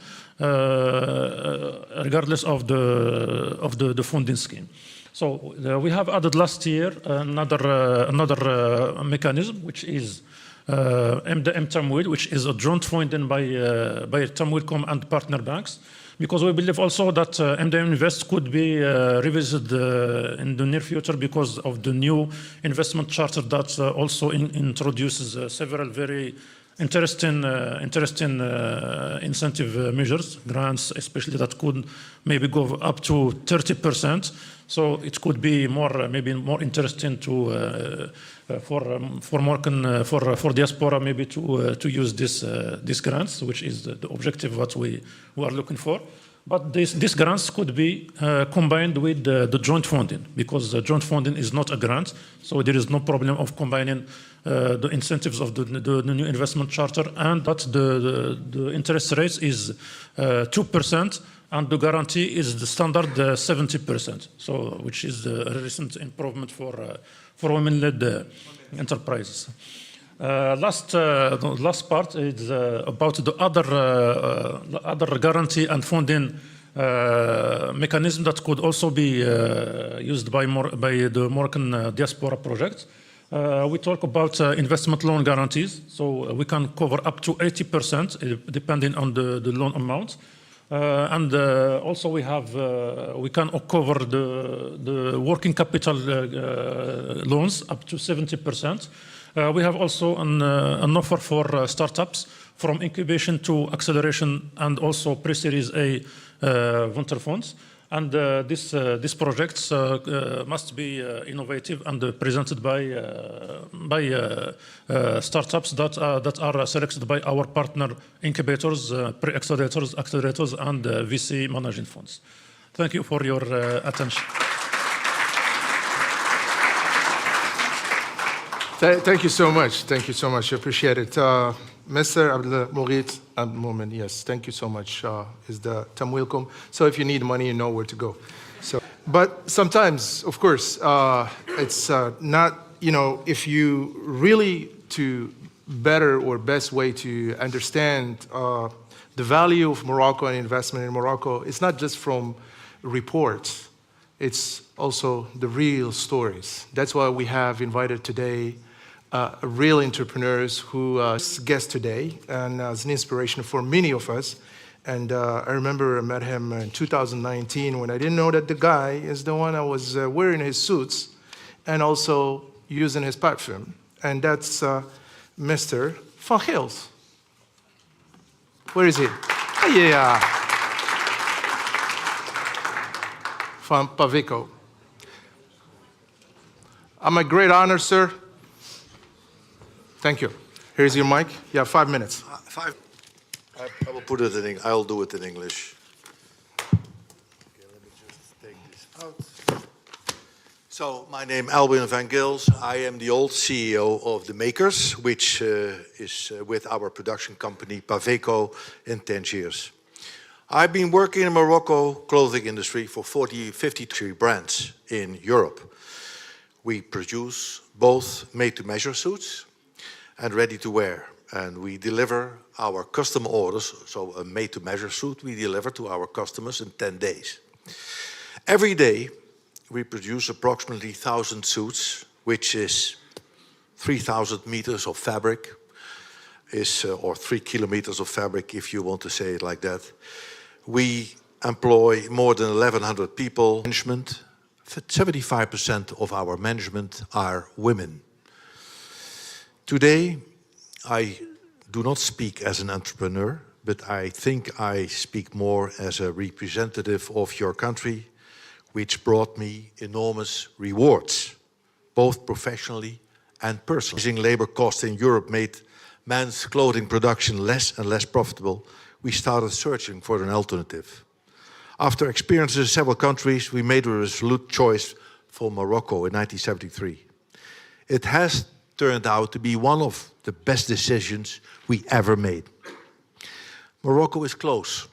regardless of the funding scheme. So we have added last year another mechanism, which is MDM Tamwil, which is a joint funding by Tamwilcom and partner banks, because we believe also that MDM Invest could be revisited in the near future because of the new investment charter that also introduces several very interesting incentive measures, grants especially, that could maybe go up to 30%. So it could be maybe more interesting for diaspora maybe to use these grants, which is the objective what we are looking for. But these grants could be combined with the joint funding, because the joint funding is not a grant, so there is no problem of combining the incentives of the new investment charter, and that the interest rate is 2%, and the guarantee is the standard 70%, so which is a recent improvement for women-led enterprises. The last part is about the other guarantee and funding mechanism that could also be used by the Moroccan diaspora project. We talk about investment loan guarantees, so we can cover up to 80% depending on the loan amount. And also we can cover the working capital loans up to 70%. We have also an offer for startups from incubation to acceleration, and also pre-series A venture funds. And these projects must be innovative and presented by startups that are selected by our partner incubators, accelerators, and VC managing funds. Thank you for your attention. Thank you so much. Thank you so much. I appreciate it. Mr. Abdelmourid Abdelmoumen, yes, thank you so much. Is the Tamwilcom. So if you need money, you know where to go. So, but sometimes, of course, it's not, if you really to better or best way to understand the value of Morocco and investment in Morocco, it's not just from reports. It's also the real stories. That's why we have invited today real entrepreneurs who guest today, and as an inspiration for many of us. And I remember I met him in 2019 when I didn't know that the guy is the one I was wearing his suits and also using his perfume. And that's Mr. Van Gils. Where is he? Yeah. Van Pavico. I'm a great honor, sir. Thank you. Here's your mic. You have 5 minutes. I will put it in English. I'll do it in English. Okay, let me just take this out. So, my name is Albin van Gils. I am the old CEO of The Makers, which is with our production company, Paveco, in 10 years. I've been working in the Morocco clothing industry for 53 brands in Europe. We produce both made-to-measure suits and ready-to-wear. And we deliver our custom orders, so a made-to-measure suit, we deliver to our customers in 10 days. Every day, we produce approximately 1,000 suits, which is 3,000 meters of fabric, or 3 kilometers of fabric, if you want to say it like that. We employ more than 1,100 people. Management, 75% of our management are women. Today, I do not speak as an entrepreneur, but I think I speak more as a representative of your country, which brought me enormous rewards, both professionally and personally. Rising labor costs in Europe made men's clothing production less and less profitable. We started searching for an alternative. After experiences in several countries, we made a resolute choice for Morocco in 1973. It has turned out to be one of the best decisions we ever made. Morocco is close.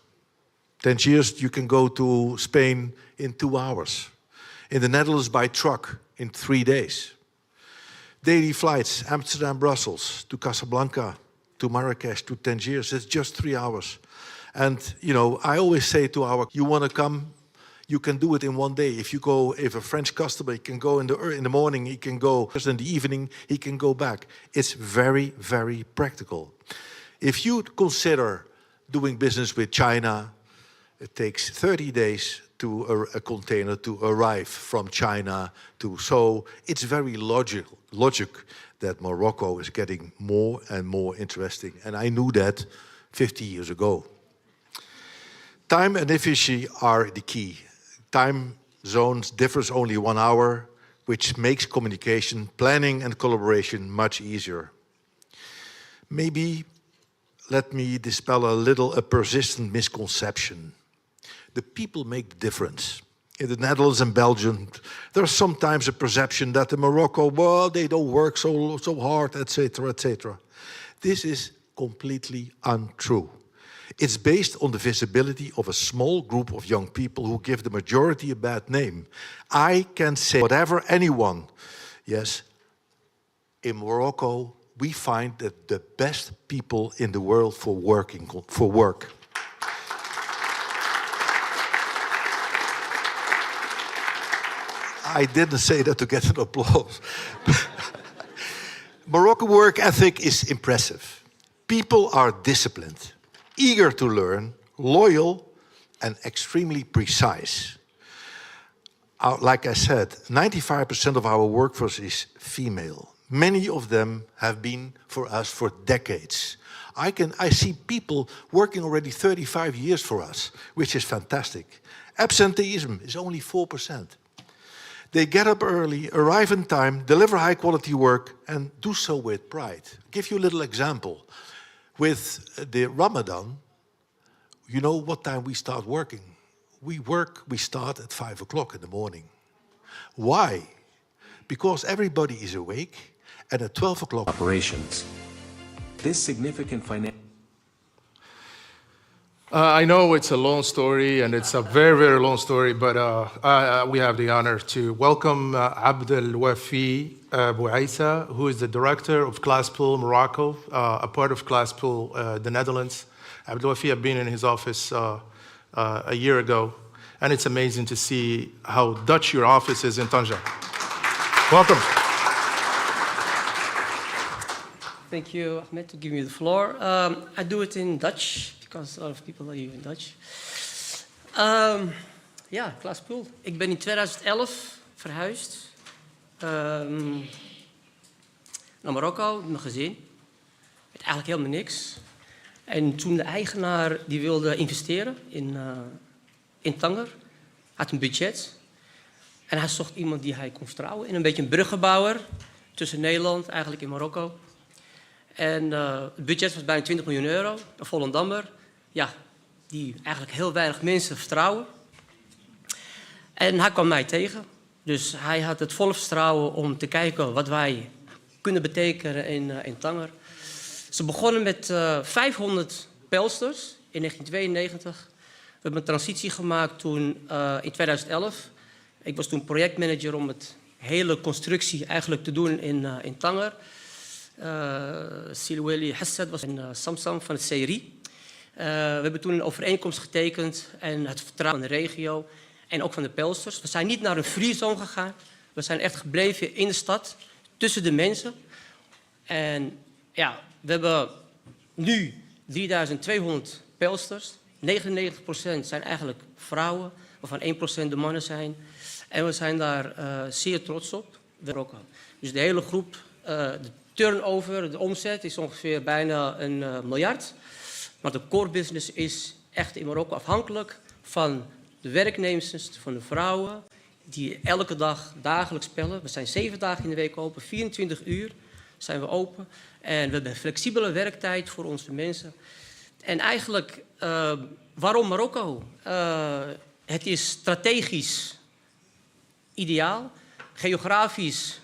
10 years, you can go to Spain in 2 hours. In the Netherlands by truck in 3 days. Daily flights, Amsterdam, Brussels, to Casablanca, to Marrakesh, to Tangiers, it's just 3 hours. And, you know, I always say to you want to come, you can do it in 1 day. If a French customer, he can go in the morning, he can go just in the evening, he can go back. It's very, very practical. If you consider doing business with China, it takes 30 days to a container to arrive from China to. So it's very logic that Morocco is getting more and more interesting. And I knew that 50 years ago. Time and efficiency are the key. Time zones differs only 1 hour, which makes communication, planning and collaboration much easier. Maybe let me dispel a persistent misconception. The people make the difference. In the Netherlands and Belgium, there's sometimes a perception that in Morocco, well, they don't work so hard, etc., etc. This is completely untrue. It's based on the visibility of a small group of young people who give the majority a bad name. I can say whatever anyone, yes, in Morocco, we find that the best people in the world for work. I didn't say that to get an applause. Moroccan work ethic is impressive. People are disciplined, eager to learn, loyal, and extremely precise. Like I said, 95% of our workforce is female. Many of them have been for us for decades. I see people working already 35 years for us, which is fantastic. Absenteeism is only 4%. They get up early, arrive in time, deliver high-quality work, and do so with pride. I'll give you a little example. With the Ramadan, you know what time we start working? We start at 5 o'clock in the morning. Why? Because everybody is awake, and at 12 o'clock... Operations. This significant financial... I know it's a long story, and it's a very, very long story, but we have the honor to welcome Abdel Wafi Bouaissa, who is the director of Glasspool Morocco, a part of Glasspool, the Netherlands. Abdel Wafi had been in his office a year ago, and it's amazing to see how Dutch your office is in Tanger. Welcome. Thank you, Ahmed, to give me the floor. I do it in Dutch, because a lot of people are even Dutch. Ja, Glasspool. Ik ben in 2011 verhuisd naar Marokko met mijn gezin. Met eigenlijk helemaal niks. En toen de eigenaar die wilde investeren in Tanger, had een budget. En hij zocht iemand die hij kon vertrouwen. En een beetje een bruggenbouwer tussen Nederland, eigenlijk in Marokko. En het budget was bijna 20 miljoen euro. Een Volendammer, ja, die eigenlijk heel weinig mensen vertrouwen. En hij kwam mij tegen. Dus hij had het volle vertrouwen om te kijken wat wij kunnen betekenen in Tanger. Ze begonnen met 500 pijlsters in 1992. We hebben een transitie gemaakt toen in 2011. Ik was toen projectmanager om het hele constructie eigenlijk te doen in Tanger. Silweli Hassad was in Samsam van het CRI. We hebben toen een overeenkomst getekend en het vertrouwen van de regio en ook van de pijlsters. We zijn niet naar een free zone gegaan. We zijn echt gebleven in de stad, tussen de mensen. En ja, we hebben nu 3200 pijlsters. 99% zijn eigenlijk vrouwen, waarvan 1% de mannen zijn. En we zijn daar zeer trots op. Dus de hele groep, de turnover, de omzet is ongeveer bijna 1 miljard. Maar de core business is echt in Marokko afhankelijk van de werknemers, van de vrouwen, die elke dag dagelijks pellen. We zijn 7 dagen in de week open, 24 uur zijn we open. En we hebben een flexibele werktijd voor onze mensen. En eigenlijk, waarom Marokko? Het is strategisch ideaal, geografisch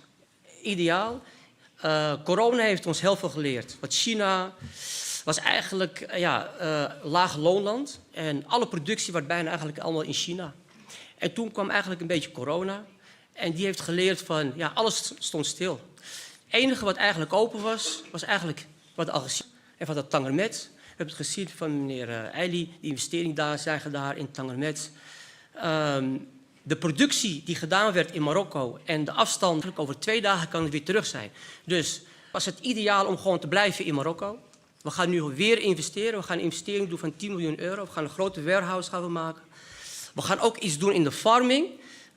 ideaal. Corona heeft ons heel veel geleerd. Want China was eigenlijk laag loonland. En alle productie was bijna eigenlijk allemaal in China. En toen kwam eigenlijk een beetje corona. En die heeft geleerd van, ja, alles stond stil. Het enige wat eigenlijk open was, was eigenlijk wat al gezien. En van dat Tangermet. We hebben het gezien van meneer Eili, die investering daar zijn gedaan in Tangermet. De productie die gedaan werd in Marokko en de afstand, over 2 dagen kan het weer terug zijn. Dus was het ideaal om gewoon te blijven in Marokko. We gaan nu weer investeren. We gaan een investering doen van 10 miljoen euro. We gaan een grote warehouse gaan we maken. We gaan ook iets doen in de farming.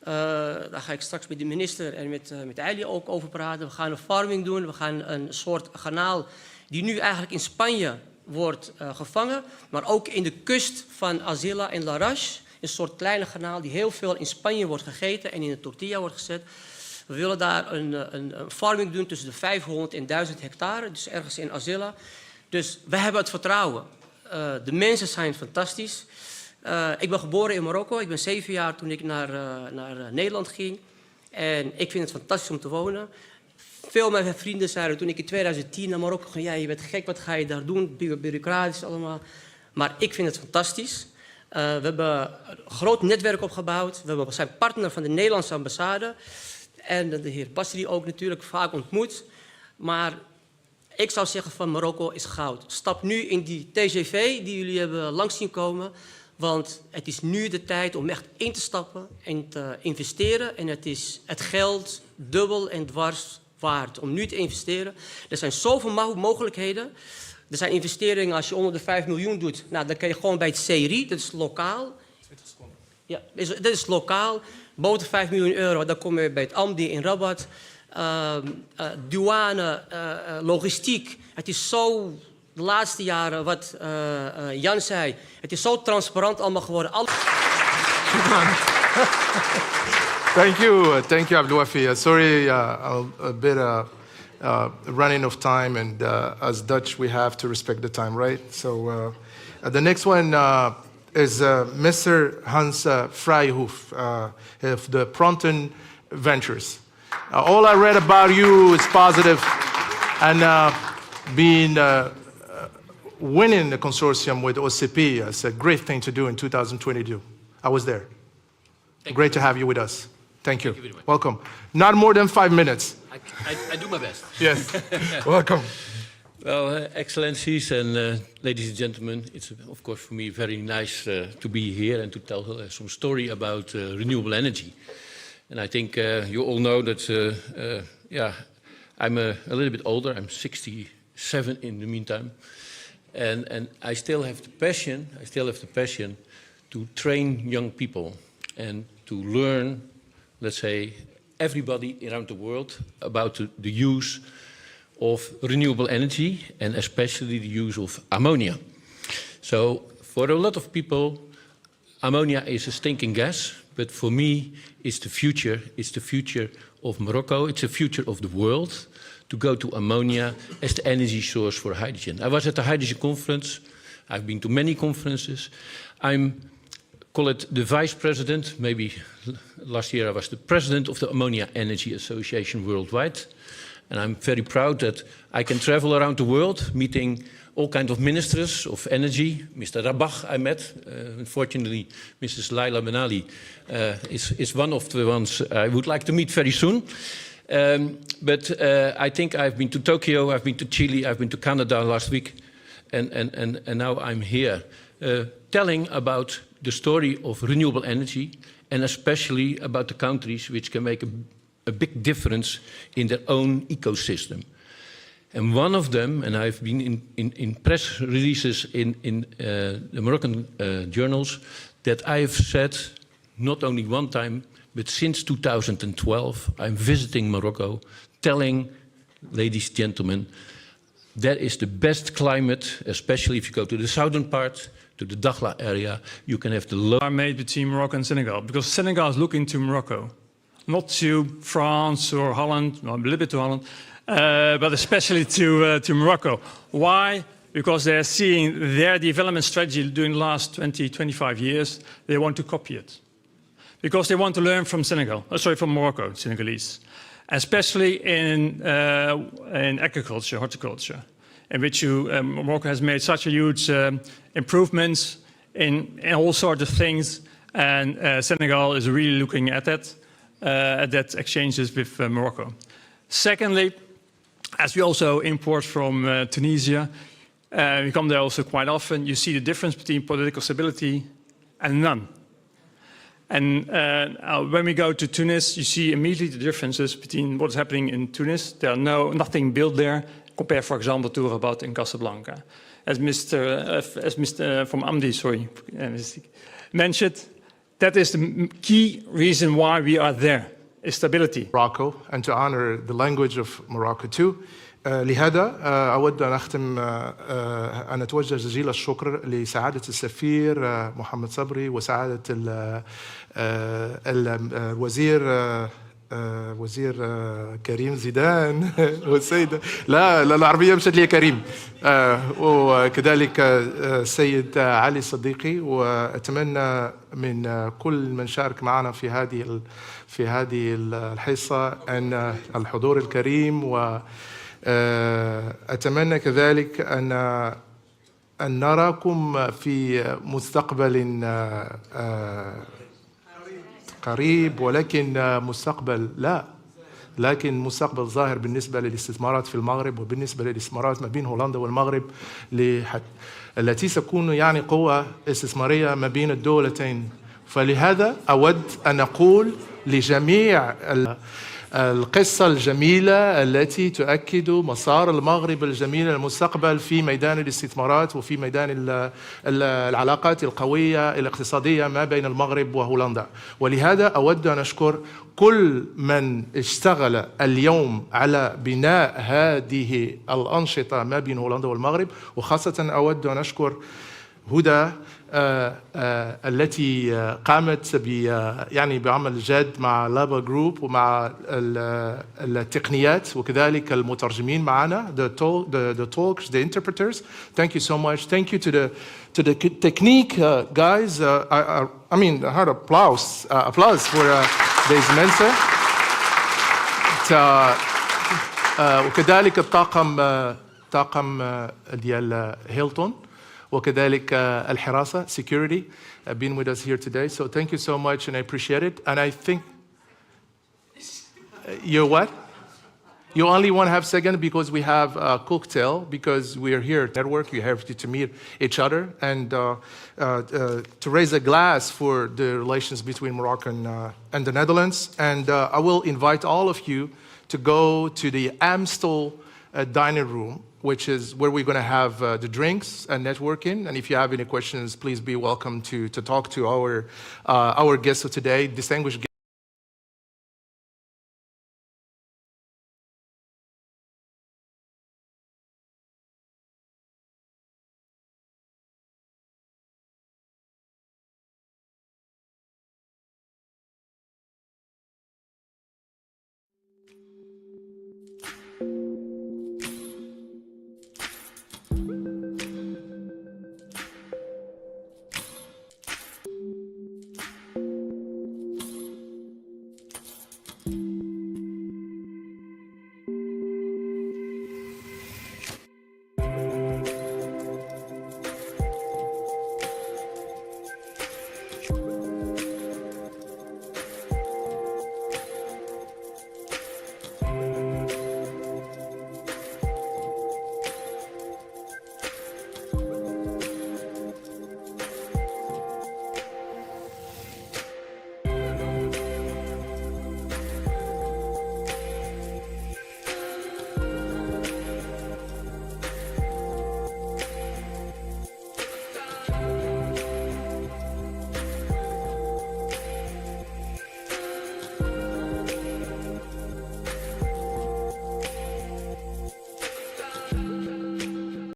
Daar ga ik straks met de minister en met Eili ook over praten. We gaan een farming doen. We gaan een soort garnaal die nu eigenlijk in Spanje wordt gevangen. Maar ook in de kust van Azila en Larache. Een soort kleine garnaal die heel veel in Spanje wordt gegeten en in de tortilla wordt gezet. We willen daar een farming doen tussen de 500 en 1000 hectare. Dus ergens in Azila. Dus we hebben het vertrouwen. De mensen zijn fantastisch. Ik ben geboren in Marokko. Ik ben 7 jaar toen ik naar Nederland ging. En ik vind het fantastisch om te wonen. Veel van mijn vrienden zeiden toen ik in 2010 naar Marokko ging... ja, je bent gek, wat ga je daar doen? Bureaucratisch allemaal. Maar ik vind het fantastisch. We hebben een groot netwerk opgebouwd. We zijn partner van de Nederlandse ambassade. En de heer Basri ook natuurlijk vaak ontmoet. Maar ik zou zeggen van Marokko is goud. Stap nu in die TGV die jullie hebben langs zien komen. Want het is nu de tijd om echt in te stappen en te investeren. En het is het geld dubbel en dwars waard om nu te investeren. Er zijn zoveel mogelijkheden. Er zijn investeringen, als je onder de 5 miljoen doet, nou, dan kan je gewoon bij het CRI, dat is lokaal. Ja, dat is lokaal. Boven 5 miljoen euro, dan kom je bij het Amdi in Rabat. Douane, logistiek. Het is zo, de laatste jaren, wat Jan zei, het is zo transparant allemaal geworden. Thank you, Abdouafi. Sorry, a bit running of time, and as Dutch, we have to respect the time, right? So the next one is Mr. Hans Vrijhoef of the Pronten Ventures. All I read about you is positive, and winning the consortium with OCP is a great thing to do in 2022. I was there. Great to have you with us. Thank you. Very much. Welcome. Not more than 5 minutes. I do my best. Yes. Welcome. Well, Excellencies and ladies and gentlemen, it's of course for me very nice to be here and to tell some story about renewable energy. And I think you all know that, I'm a little bit older. I'm 67 in the meantime. And I still have the passion to train young people and to learn, let's say, everybody around the world about the use of renewable energy and especially the use of ammonia. So for a lot of people, ammonia is a stinking gas, but for me, it's the future of Morocco, it's the future of the world to go to ammonia as the energy source for hydrogen. I was at the Hydrogen Conference. I've been to many conferences. I'm call it the vice president. Maybe last year I was the president of the Ammonia Energy Association worldwide. And I'm very proud that I can travel around the world, meeting all kinds of ministers of energy. Mr. Rabach I met. Unfortunately, Mrs. Laila Benali is one of the ones I would like to meet very soon. But I think I've been to Tokyo, I've been to Chile, I've been to Canada last week. And now I'm here telling about the story of renewable energy, and especially about the countries which can make a big difference in their own ecosystem. And one of them, and I've been in press releases in the Moroccan journals, that I've said not only one time, but since 2012, I'm visiting Morocco, telling, ladies and gentlemen, that is the best climate, especially if you go to the southern part, to the Dakhla area, you can have the low... ...are made between Morocco and Senegal, because Senegal is looking to Morocco, not to France or Holland, well, a little bit to Holland, but especially to Morocco. Why? Because they're seeing their development strategy during the last 20, 25 years, they want to copy it. Because they want to learn from from Morocco, Senegalese. Especially in agriculture, horticulture, in which Morocco has made such a huge improvements in all sorts of things, and Senegal is really looking at that exchanges with Morocco. Secondly, as we also import from Tunisia, we come there also quite often, you see the difference between political stability and none. And when we go to Tunis, you see immediately the differences between what's happening in Tunis. There are nothing built there, compared, for example, to Rabat in Casablanca. As Mr. from Amdi, mentioned, that is the key reason why we are there, is stability. Morocco, and to honor the language of Morocco too. لهذا أود أن أختم أن أتوجه جزيل الشكر لسعادة السفير محمد صبري وسعادة الوزير وزير كريم زيدان والسيد لا العربية مشت لي كريم وكذلك السيد علي الصديقي وأتمنى من كل من شارك معنا في هذه الحصة أن الحضور الكريم أتمنى كذلك أن نراكم في مستقبل قريب ولكن مستقبل لكن مستقبل ظاهر بالنسبة للاستثمارات في المغرب وبالنسبة للاستثمارات ما بين هولندا والمغرب التي ستكون يعني قوة استثمارية ما بين الدولتين. فلهذا أود أن أقول لجميع القصة الجميلة التي تؤكد مسار المغرب الجميل للمستقبل في ميدان الاستثمارات وفي ميدان العلاقات القوية الاقتصادية ما بين المغرب وهولندا. ولهذا أود أن أشكر كل من اشتغل اليوم على بناء هذه الأنشطة ما بين هولندا والمغرب، وخاصة أود أن أشكر هدى التي قامت يعني بعمل جاد مع لابا جروب ومع التقنيات وكذلك المترجمين معنا the talks, the interpreters. Thank you so much. Thank you to the technique guys. I mean, hard applause for these men. وكذلك طاقم ديال هيلتون وكذلك الحراسة, security, been with us here today. So thank you so much and I appreciate it. And I think, you're what? You only 1/2 second because we have a cocktail, because we're here at network, you have to meet each other and to raise a glass for the relations between Morocco and the Netherlands. And I will invite all of you to go to the Amstel dining room, which is where we're going to have the drinks and networking. And if you have any questions, please be welcome to talk to our guests of today, distinguished guests.